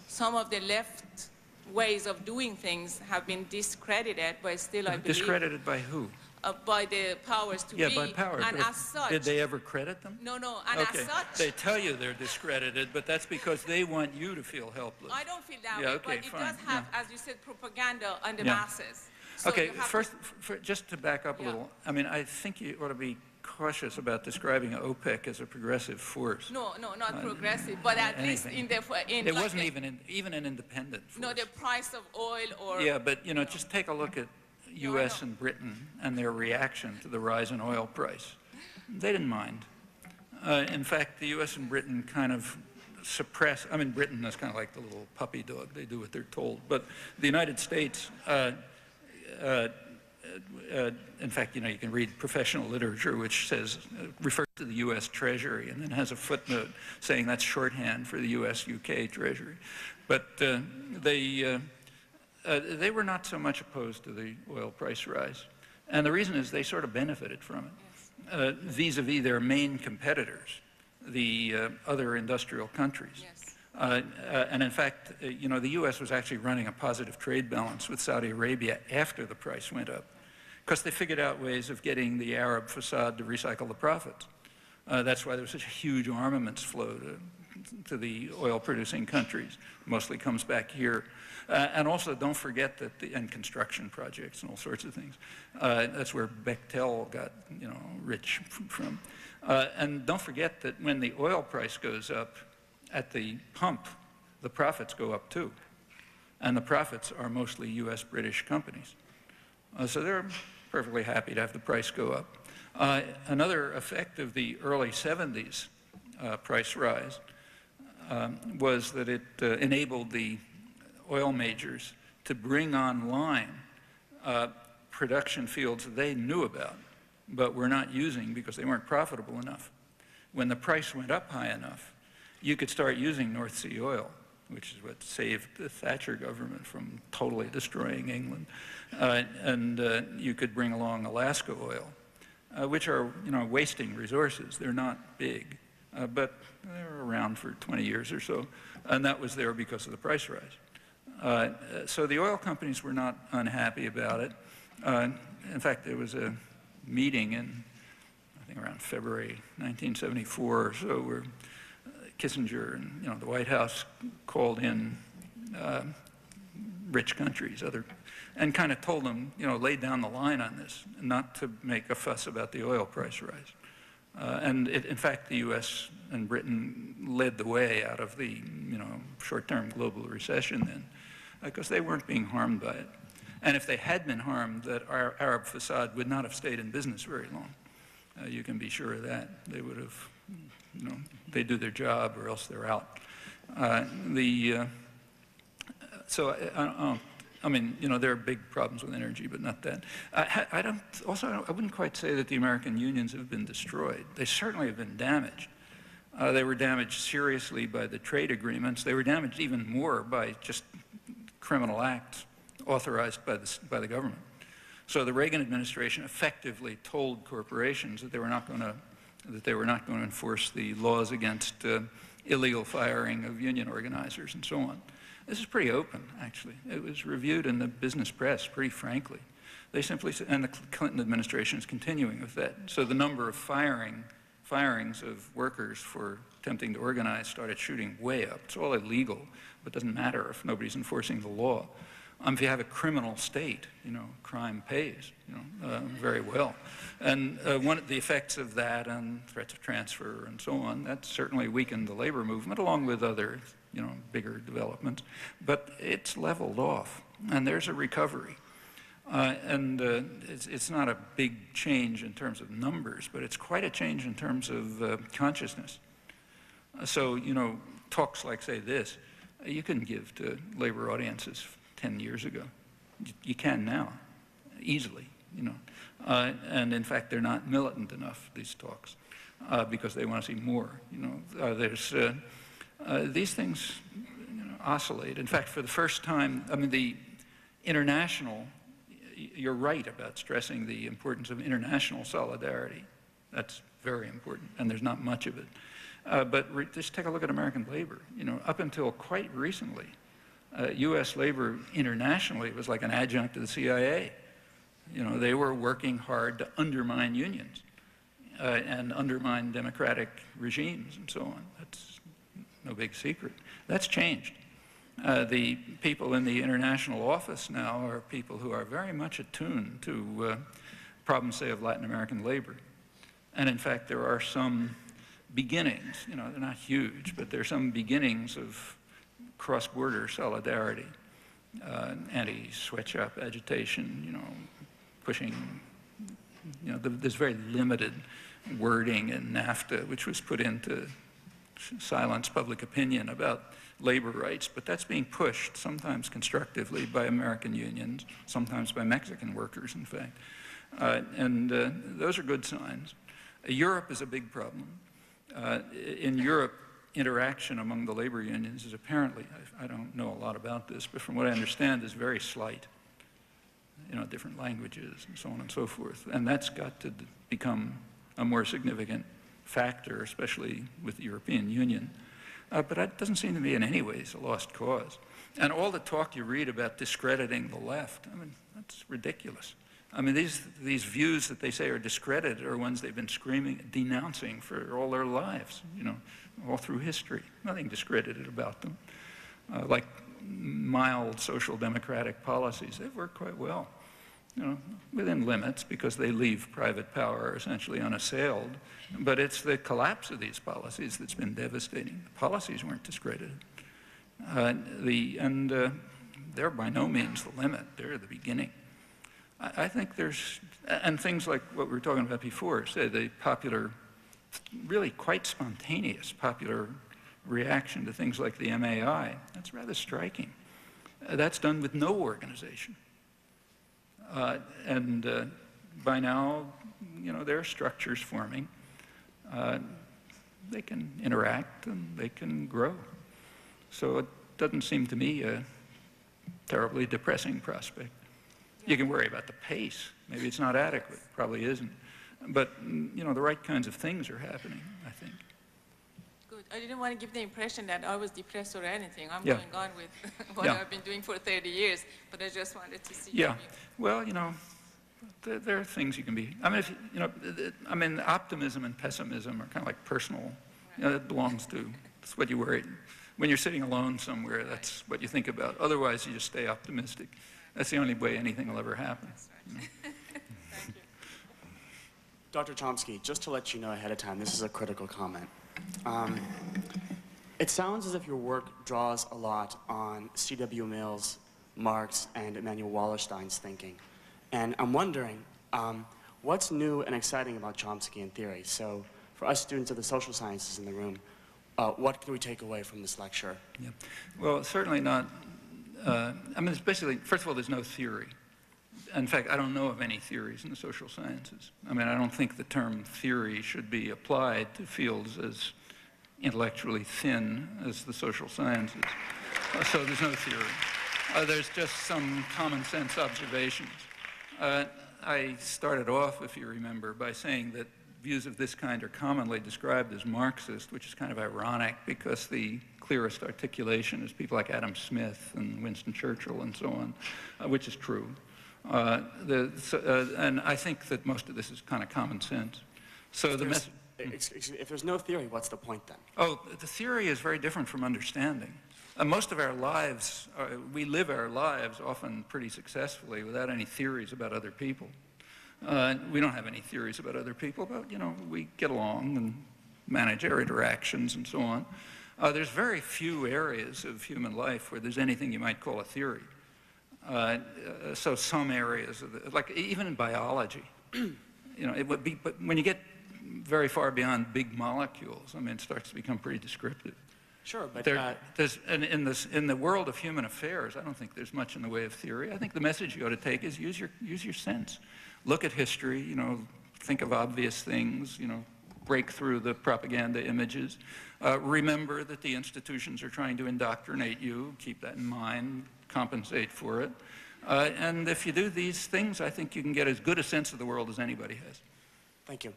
some of the left ways of doing things have been discredited, but still I believe... Discredited by who? By the powers to be. Yeah, by power. And as such... Did they ever credit them? No, no, and okay. as such... They tell you they're discredited, but that's because they want you to feel helpless. I don't feel that way, okay, but it fine. does have, as you said, propaganda on the masses. So okay, first, just to back up a little, I mean, I think you ought to be cautious about describing OPEC as a progressive force. No, no, not progressive, but at least in the... it like wasn't even an independent force. No, the price of oil or... Yeah, but, you know, just take a look at U.S. and Britain and their reaction to the rise in oil price. They didn't mind. In fact, the U.S. and Britain kind of suppress... I mean, Britain is kind of like the little puppy dog. They do what they're told. But the United States... in fact, you know, you can read professional literature which says, refers to the U.S. Treasury and then has a footnote saying that's shorthand for the U.S.-UK Treasury. But they were not so much opposed to the oil price rise. And the reason is they sort of benefited from it, vis-a-vis their main competitors, the other industrial countries. Yes. And in fact, you know, the U.S. was actually running a positive trade balance with Saudi Arabia after the price went up, because they figured out ways of getting the Arab facade to recycle the profits. That's why there was such a huge armaments flow to the oil-producing countries. Mostly comes back here. And also, don't forget that and construction projects and all sorts of things. That's where Bechtel got, you know, rich from. And don't forget that when the oil price goes up at the pump, the profits go up too. And the profits are mostly U.S. British companies. So they're perfectly happy to have the price go up. Another effect of the early 70s price rise was that it enabled the oil majors to bring online production fields they knew about, but were not using because they weren't profitable enough. When the price went up high enough, you could start using North Sea oil, which is what saved the Thatcher government from totally destroying England. And you could bring along Alaska oil, which are, you know, wasting resources. They're not big, but they're around for 20 years or so, and that was there because of the price rise. So the oil companies were not unhappy about it. In fact, there was a meeting in, I think, around February 1974 or so, where Kissinger and, you know, the White House called in rich countries, and kind of told them, you know, lay down the line on this, not to make a fuss about the oil price rise. And in fact, the U.S. and Britain led the way out of the, you know, short-term global recession then, because they weren't being harmed by it. And if they had been harmed, that our Arab facade would not have stayed in business very long. You can be sure of that. They would have, you know, they do their job or else they're out. I mean, you know, there are big problems with energy, but not that. I wouldn't quite say that the American unions have been destroyed. They certainly have been damaged. They were damaged seriously by the trade agreements. They were damaged even more by just criminal acts authorized by the government. So the Reagan administration effectively told corporations that they were not going to enforce the laws against illegal firing of union organizers and so on. This is pretty open, actually. It was reviewed in the business press, pretty frankly, They simply, and the Clinton administration is continuing with that. So the number of firings of workers for attempting to organize started shooting way up. It's all illegal, but it doesn't matter if nobody's enforcing the law. If you have a criminal state, crime pays, very well. And one of the effects of that and threats of transfer and so on, that certainly weakened the labor movement along with other, bigger developments. But it's leveled off, and there's a recovery. It's not a big change in terms of numbers, but it's quite a change in terms of consciousness. So, talks like, say, this, you couldn't give to labor audiences 10 years ago. You can now, easily, and in fact, they're not militant enough, these talks, because they want to see more. These things oscillate. In fact, for the first time, the international, you're right about stressing the importance of international solidarity. That's very important, and there's not much of it. But just take a look at American labor. Up until quite recently, U.S. labor internationally was like an adjunct to the CIA. They were working hard to undermine unions and undermine democratic regimes and so on. That's no big secret. That's changed. The people in the international office now are people who are very much attuned to problems, say, of Latin American labor. And in fact, there are some beginnings, they're not huge, but there are some beginnings of cross-border solidarity, anti-sweatshop agitation, pushing, there's very limited wording in NAFTA, which was put in to silence public opinion about labor rights, but that's being pushed, sometimes constructively by American unions, sometimes by Mexican workers, in fact. Those are good signs. Europe is a big problem. In Europe, interaction among the labor unions is apparently, I don't know a lot about this, but from what I understand, is very slight. Different languages and so on and so forth. And that's got to become a more significant factor, especially with the European Union. But that doesn't seem to me in any ways a lost cause. And all the talk you read about discrediting the left, that's ridiculous. These views that they say are discredited are ones they've been denouncing for all their lives, all through history. Nothing discredited about them. Like mild social democratic policies, they've worked quite well, within limits because they leave private power essentially unassailed. But it's the collapse of these policies that's been devastating. The policies weren't discredited. They're by no means the limit. They're the beginning. I think there's, and things like what we were talking about before, say the popular, really quite spontaneous popular reaction to things like the MAI, that's rather striking. That's done with no organization. By now, there are structures forming. They can interact and they can grow. So it doesn't seem to me a terribly depressing prospect. You can worry about the pace. Maybe it's not adequate, probably isn't. But, the right kinds of things are happening, I think. Good. I didn't want to give the impression that I was depressed or anything. I'm going on with what I've been doing for 30 years, but I just wanted to see. Yeah. Well, there are things you can be. Optimism and pessimism are kind of like personal. It belongs to, it's what you worry. When you're sitting alone somewhere, that's what you think about. Otherwise, you just stay optimistic. That's the only way anything will ever happen. Thank you. Dr. Chomsky, just to let you know ahead of time, this is a critical comment. It sounds as if your work draws a lot on C.W. Mill's, Marx, and Emanuel Wallerstein's thinking. And I'm wondering, what's new and exciting about Chomskyan theory? So for us students of the social sciences in the room, what can we take away from this lecture? Yeah. Well, certainly not. It's basically, first of all, there's no theory. In fact, I don't know of any theories in the social sciences. I don't think the term theory should be applied to fields as intellectually thin as the social sciences. So there's no theory. There's just some common sense observations. I started off, if you remember, by saying that views of this kind are commonly described as Marxist, which is kind of ironic because the clearest articulation is people like Adam Smith and Winston Churchill and so on, which is true. And I think that most of this is kind of common sense. So the message... If there's no theory, what's the point then? Oh, the theory is very different from understanding. Most of our lives, we live our lives often pretty successfully without any theories about other people. We don't have any theories about other people, but, you know, we get along and manage our interactions and so on. There's very few areas of human life where there's anything you might call a theory. So some areas, like even in biology, you know, it would be, but when you get very far beyond big molecules, I mean, it starts to become pretty descriptive. Sure, but in the world of human affairs, I don't think there's much in the way of theory. I think the message you ought to take is use your sense. Look at history, you know, think of obvious things, you know, break through the propaganda images. Remember that the institutions are trying to indoctrinate you. Keep that in mind, compensate for it. And if you do these things, I think you can get as good a sense of the world as anybody has. Thank you.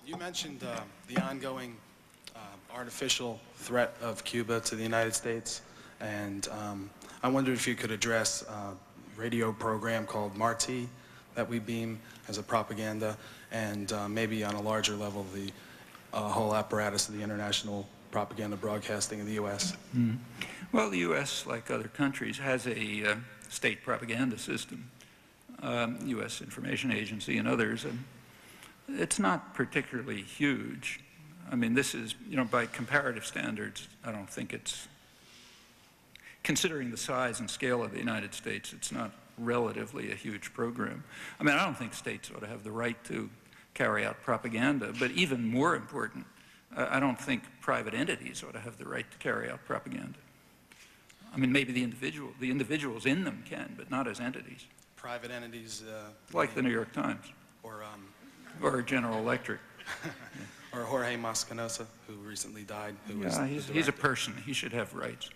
You mentioned the ongoing artificial threat of Cuba to the United States, and I wondered if you could address a radio program called Marti that we beam as a propaganda, and maybe on a larger level the whole apparatus of the international propaganda broadcasting in the U.S. Mm. Well, the U.S., like other countries, has a state propaganda system, U.S. Information Agency and others, and it's not particularly huge. I mean, this is, you know, by comparative standards, I don't think it's, considering the size and scale of the United States, it's not relatively a huge program. I mean, I don't think states ought to have the right to carry out propaganda, but even more important, I don't think private entities ought to have the right to carry out propaganda. I mean, maybe the individuals in them can, but not as entities. Private entities? Like the New York Times. Or General Electric. Or Jorge Mascanosa, who recently died. Who was he's a person. He should have rights.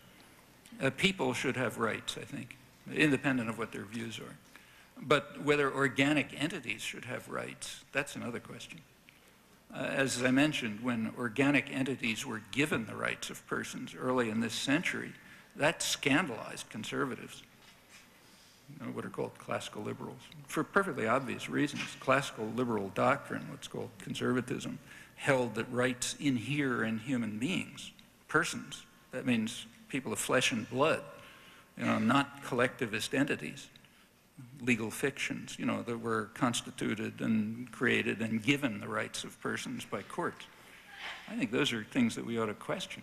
People should have rights, I think, independent of what their views are. But whether organic entities should have rights, that's another question. As I mentioned, when organic entities were given the rights of persons early in this century, that scandalized conservatives, you know, what are called classical liberals, for perfectly obvious reasons. Classical liberal doctrine, what's called conservatism, held that rights inhere in human beings, persons. That means people of flesh and blood, you know, not collectivist entities, legal fictions, you know, that were constituted and created and given the rights of persons by courts. I think those are things that we ought to question.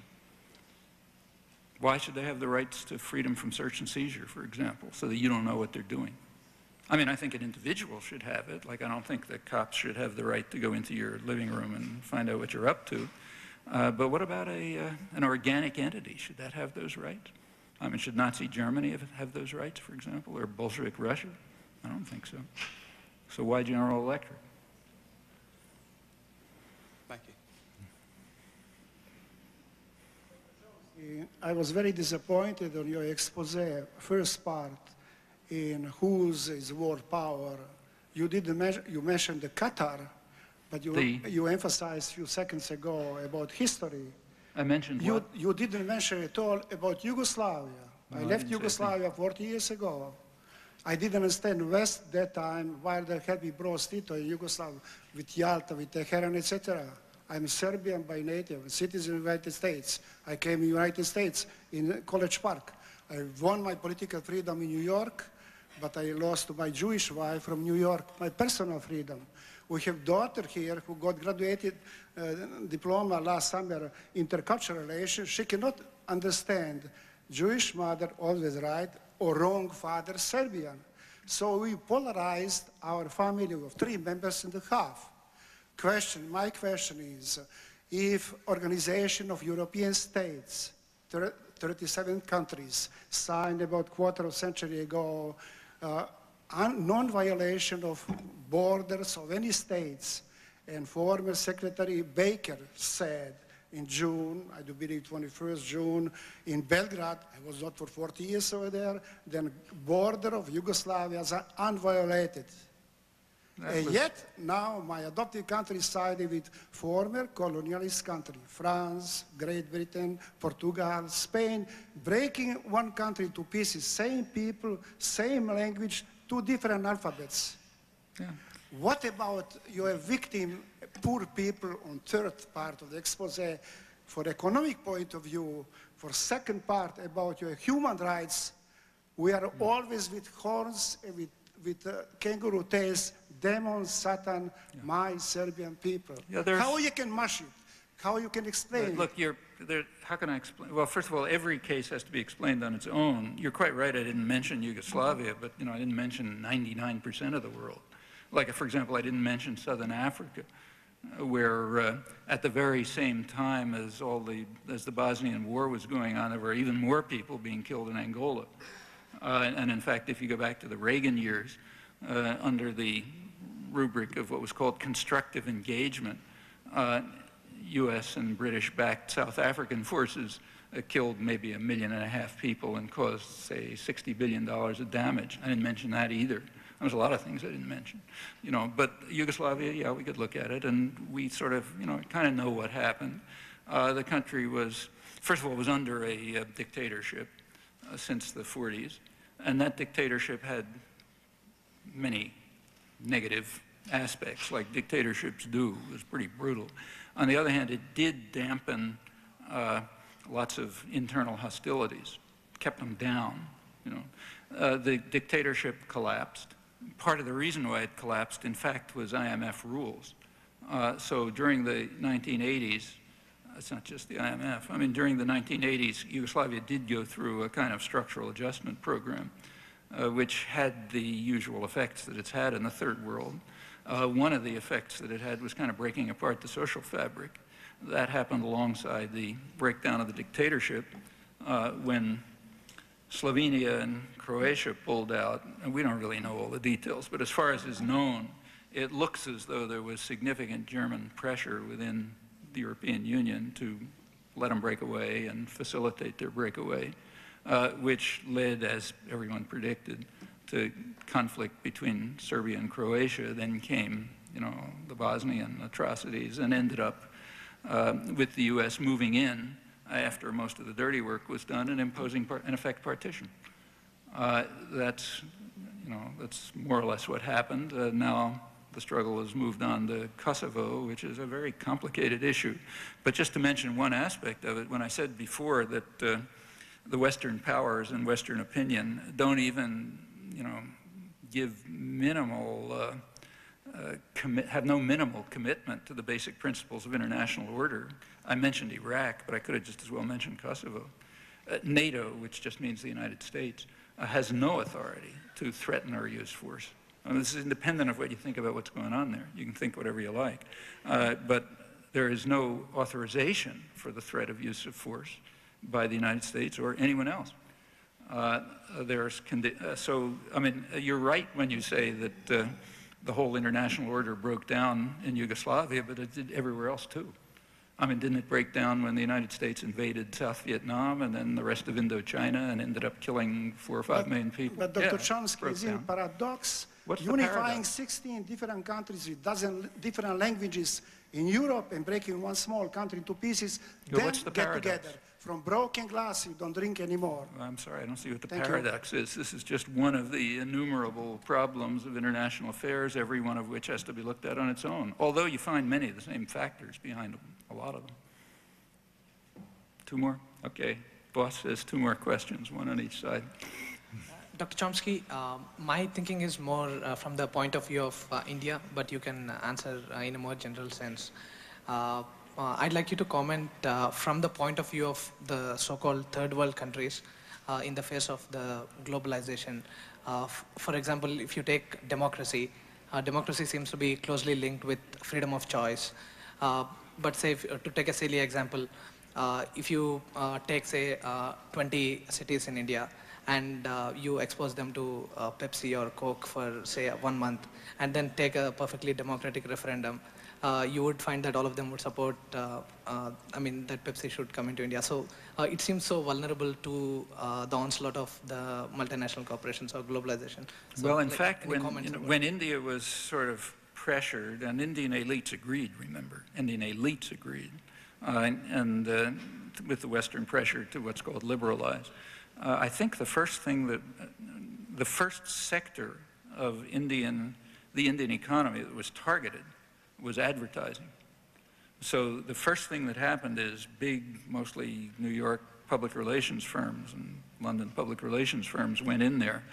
Why should they have the rights to freedom from search and seizure, for example, so that you don't know what they're doing? I mean, I think an individual should have it. Like, I don't think that cops should have the right to go into your living room and find out what you're up to. But what about an organic entity? Should that have those rights? I mean, should Nazi Germany have those rights, for example, or Bolshevik Russia? I don't think so. So why General Electric? Thank you. I was very disappointed on your expose, first part, in whose is world power. You mentioned the Qatar, but you emphasized a few seconds ago about history. I mentioned what? You didn't mention at all about Yugoslavia. No, I left Yugoslavia 40 years ago. I didn't understand West that time, while there had been Broz Tito in Yugoslavia, with Yalta, with Teheran, etc. I'm Serbian by native, a citizen of the United States. I came to the United States in College Park. I won my political freedom in New York, but I lost my Jewish wife from New York, my personal freedom. We have a daughter here who got graduated diploma last summer, intercultural relations. She cannot understand Jewish mother, always right, or wrong father, Serbian. So we polarized our family of 3 members and a half. My question is, if Organization of European States, 37 countries, signed about quarter of a century ago, non-violation of borders of any states, and former Secretary Baker said in June, I do believe 21st June, in Belgrade, I was not for 40 years over there, then border of Yugoslavia is unviolated. Yet now my adopted country sided with former colonialist country, France, Great Britain, Portugal, Spain, breaking one country to pieces, same people, same language, two different alphabets. Yeah. What about your victim, poor people on third part of the expose, for economic point of view, for second part about your human rights, we are always with horns, with kangaroo tails, demons, Satan, my Serbian people. Yeah, how you can mash it? How you can explain Look, how can I explain? Well, first of all, every case has to be explained on its own. You're quite right, I didn't mention Yugoslavia, but I didn't mention 99% of the world. Like, for example, I didn't mention Southern Africa, where at the very same time as the Bosnian War was going on, there were even more people being killed in Angola. And in fact, if you go back to the Reagan years, under the rubric of what was called constructive engagement, U.S. and British-backed South African forces killed maybe 1.5 million people and caused, say, $60 billion of damage. I didn't mention that either. There's a lot of things I didn't mention. But Yugoslavia, yeah, we could look at it, and we sort of, kind of know what happened. The country was, first of all, was under a dictatorship since the 40s, and that dictatorship had many negative aspects, like dictatorships do. It was pretty brutal. On the other hand, it did dampen lots of internal hostilities, kept them down. The dictatorship collapsed. Part of the reason why it collapsed, in fact, was IMF rules. So during the 1980s, it's not just the IMF. I mean, during the 1980s, Yugoslavia did go through a kind of structural adjustment program, which had the usual effects that it's had in the third world. One of the effects that it had was kind of breaking apart the social fabric. That happened alongside the breakdown of the dictatorship when Slovenia and Croatia pulled out, and we don't really know all the details, but as far as is known, it looks as though there was significant German pressure within the European Union to let them break away and facilitate their breakaway, which led, as everyone predicted, to conflict between Serbia and Croatia. Then came, the Bosnian atrocities, and ended up with the U.S. moving in after most of the dirty work was done and imposing, in effect, partition. That's more or less what happened. Now the struggle has moved on to Kosovo, which is a very complicated issue. But just to mention one aspect of it, when I said before that the Western powers and Western opinion don't even, give minimal, have no minimal commitment to the basic principles of international order. I mentioned Iraq, but I could have just as well mentioned Kosovo. NATO, which just means the United States, has no authority to threaten or use force. This is independent of what you think about what's going on there. You can think whatever you like. But there is no authorization for the threat of use of force by the United States or anyone else. So, I mean, you're right when you say that the whole international order broke down in Yugoslavia, but it did everywhere else too. I mean, didn't it break down when the United States invaded South Vietnam and then the rest of Indochina and ended up killing 4 or 5 million people? But Dr. Chomsky, is it a paradox? What's unifying 16 different countries with dozen different languages in Europe and breaking one small country into pieces, then what's the get paradox? together. From broken glass, you don't drink anymore. I'm sorry, I don't see what the Thank paradox is. This is just one of the innumerable problems of international affairs, every one of which has to be looked at on its own, although you find many of the same factors behind them, a lot of them. 2 more? Okay. Boss says 2 more questions, 1 on each side. Dr. Chomsky, my thinking is more from the point of view of India, but you can answer in a more general sense. I'd like you to comment from the point of view of the so-called third world countries in the face of the globalization. For example, if you take democracy, democracy seems to be closely linked with freedom of choice. But say, to take a silly example, if you take, say, 20 cities in India, and you expose them to Pepsi or Coke for, say, 1 month, and then take a perfectly democratic referendum, you would find that all of them would support, I mean, that Pepsi should come into India. So it seems so vulnerable to the onslaught of the multinational corporations or globalization. So, well, in like, fact, any when India was sort of pressured, and Indian elites agreed, remember, Indian elites agreed, with the Western pressure to what's called liberalize. I think the first sector of the Indian economy that was targeted was advertising. So the first thing that happened is big, mostly New York public relations firms and London public relations firms went in there,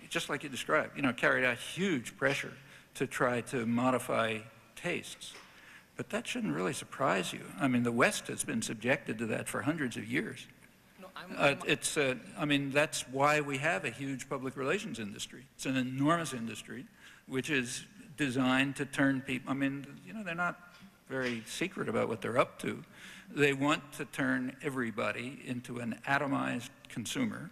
just like you described, carried out huge pressure to try to modify tastes. But that shouldn't really surprise you. I mean, the West has been subjected to that for hundreds of years. No, I mean, that's why we have a huge public relations industry. It's an enormous industry, which is designed to turn people, I mean, they're not very secret about what they're up to. They want to turn everybody into an atomized consumer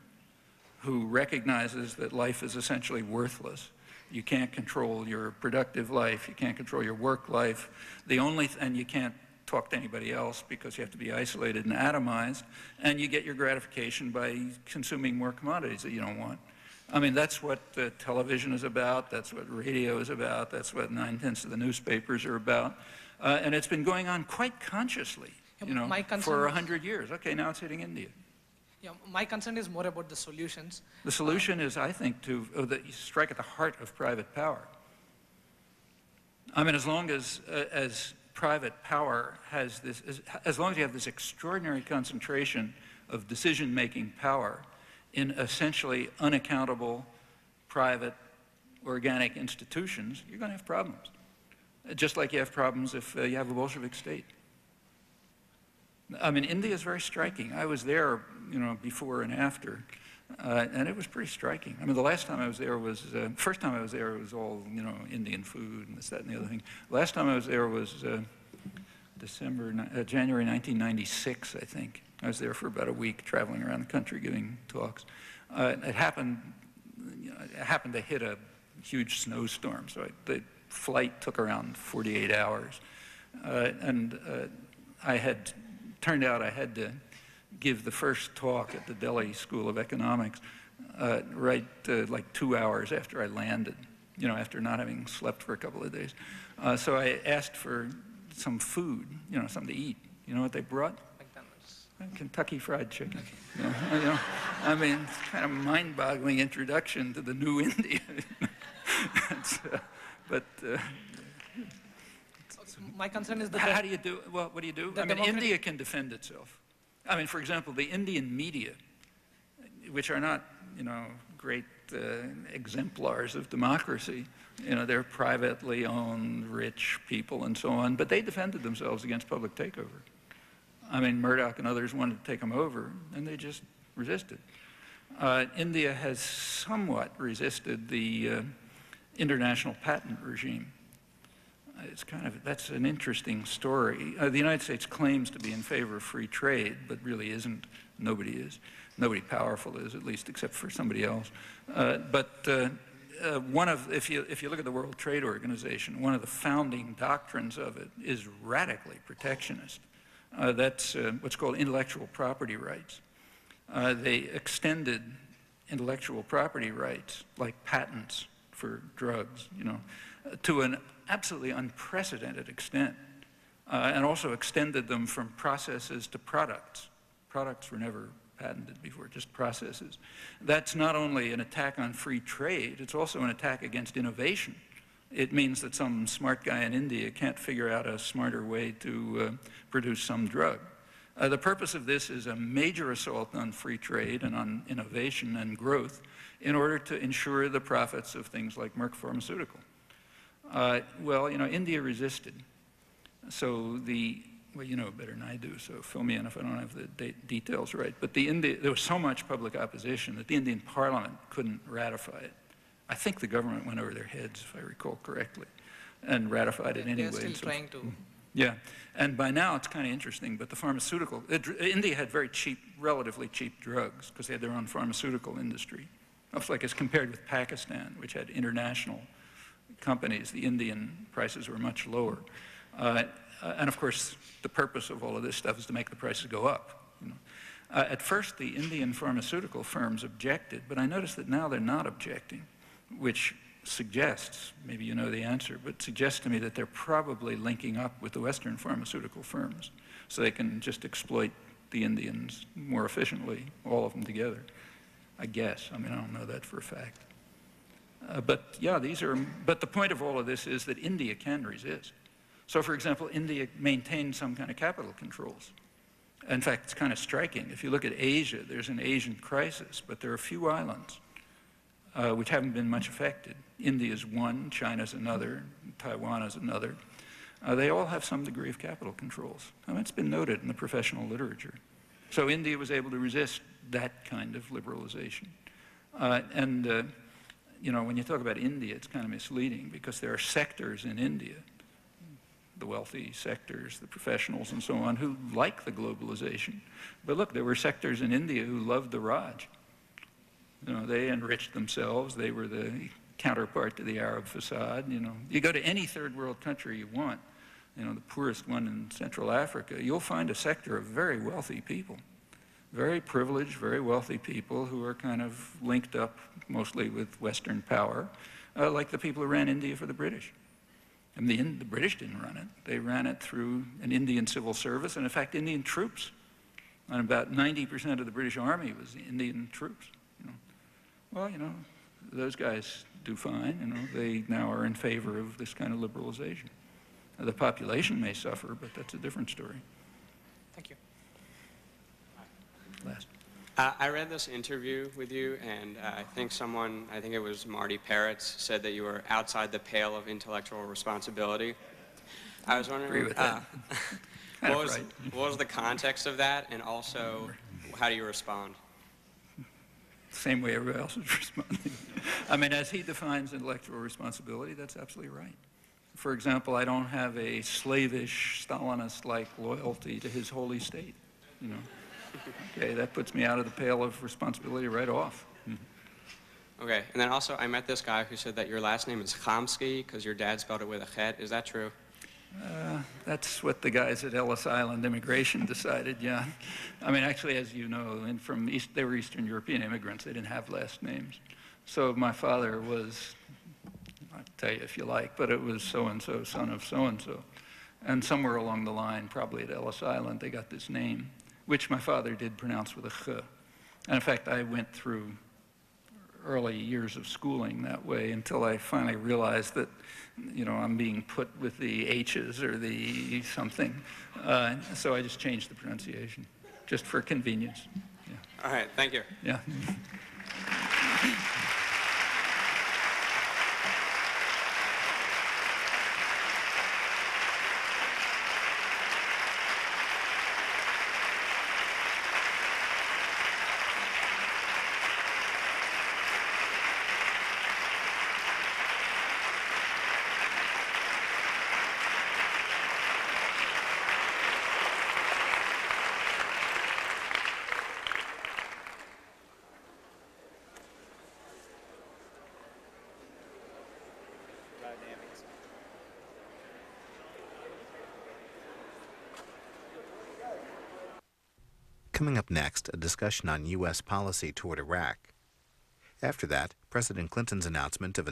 who recognizes that life is essentially worthless. You can't control your productive life, you can't control your work life, and you can't talk to anybody else because you have to be isolated and atomized, and you get your gratification by consuming more commodities that you don't want. I mean, that's what television is about, that's what radio is about, that's what 9/10 of the newspapers are about, and it's been going on quite consciously, for 100 years. Okay, now it's hitting India. Yeah, my concern is more about the solutions. The solution is, I think, to strike at the heart of private power. I mean, as long as private power has this, as long as you have this extraordinary concentration of decision-making power in essentially unaccountable, private, organic institutions, you're going to have problems. Just like you have problems if you have a Bolshevik state. I mean, India is very striking. I was there, before and after, and it was pretty striking. I mean, the last time I was there was, first time I was there, it was all, Indian food and this, that, and the other thing. Last time I was there was January 1996, I think. I was there for about a week, traveling around the country, giving talks. It happened to hit a huge snowstorm, so the flight took around 48 hours, turned out I had to give the first talk at the Delhi School of Economics like 2 hours after I landed, after not having slept for a couple of days. So I asked for some food, something to eat. You know what they brought? McDonald's. Kentucky Fried Chicken. I mean, it's kind of mind-boggling introduction to the new India. My concern is that... How do you do it? Well, what do you do? I mean, India can defend itself. I mean, for example, the Indian media, which are not, great exemplars of democracy, they're privately owned, rich people and so on, but they defended themselves against public takeover. I mean, Murdoch and others wanted to take them over, and they just resisted. India has somewhat resisted the international patent regime. That's an interesting story. The United States claims to be in favor of free trade, but really isn't. Nobody is. Nobody powerful is, at least, except for somebody else. If you look at the World Trade Organization, one of the founding doctrines of it is radically protectionist. That's what's called intellectual property rights. They extended intellectual property rights, like patents for drugs, to an absolutely unprecedented extent, and also extended them from processes to products. Products were never patented before, just processes. That's not only an attack on free trade, it's also an attack against innovation. It means that some smart guy in India can't figure out a smarter way to produce some drug. The purpose of this is a major assault on free trade and on innovation and growth in order to ensure the profits of things like Merck Pharmaceutical. India resisted. So well, you know better than I do, so fill me in if I don't have the details right. But there was so much public opposition that the Indian Parliament couldn't ratify it. I think the government went over their heads, if I recall correctly, and ratified it anyway. They're still trying to. Yeah, and by now it's kind of interesting, but India had very cheap, relatively cheap drugs because they had their own pharmaceutical industry. It's like as compared with Pakistan, which had international companies, the Indian prices were much lower. And of course, the purpose of all of this stuff is to make the prices go up. You know. At first, the Indian pharmaceutical firms objected, but I noticed that now they're not objecting, which suggests, maybe you know the answer, but suggests to me that they're probably linking up with the Western pharmaceutical firms so they can just exploit the Indians more efficiently, all of them together. I guess. I mean, I don't know that for a fact. But yeah, but the point of all of this is that India can resist. So for example, India maintains some kind of capital controls. In fact, it's kind of striking. If you look at Asia, there's an Asian crisis, but there are a few islands which haven't been much affected. India's one, China's another, Taiwan is another. They all have some degree of capital controls. I mean, it's been noted in the professional literature. So India was able to resist that kind of liberalization. You know, when you talk about India, it's kind of misleading because there are sectors in India, the wealthy sectors, the professionals and so on, who like the globalization. But look, there were sectors in India who loved the Raj. You know, they enriched themselves. They were the counterpart to the Arab facade. You know, you go to any third world country you want, you know, the poorest one in Central Africa, you'll find a sector of very wealthy people, very privileged, very wealthy people who are kind of linked up mostly with Western power, like the people who ran India for the British. I mean, the British didn't run it. They ran it through an Indian civil service, and in fact, Indian troops. And about 90% of the British Army was Indian troops. You know. Well, you know, those guys do fine. You know, they now are in favor of this kind of liberalization. The population may suffer, but that's a different story. Thank you. Last. I read this interview with you, and I think it was Marty Peretz, said that you were outside the pale of intellectual responsibility. I was wondering, agree with that. what was the context of that, and also, how do you respond? Same way everybody else is responding. I mean, as he defines intellectual responsibility, that's absolutely right. For example, I don't have a slavish, Stalinist-like loyalty to his holy state, you know. Okay, that puts me out of the pale of responsibility right off. Okay, and then also I met this guy who said that your last name is Chomsky because your dad spelled it with a chet. Is that true? That's what the guys at Ellis Island Immigration decided, yeah. I mean, actually, as you know, they were Eastern European immigrants. They didn't have last names. So my father was, I'll tell you if you like, but it was so-and-so, son of so-and-so. And somewhere along the line, probably at Ellis Island, they got this name, which my father did pronounce with a ch. And in fact, I went through early years of schooling that way until I finally realized that, you know, I'm being put with the H's or the something. So I just changed the pronunciation, just for convenience. Yeah. All right, thank you. Yeah. Coming up next, a discussion on U.S. policy toward Iraq. After that, President Clinton's announcement of an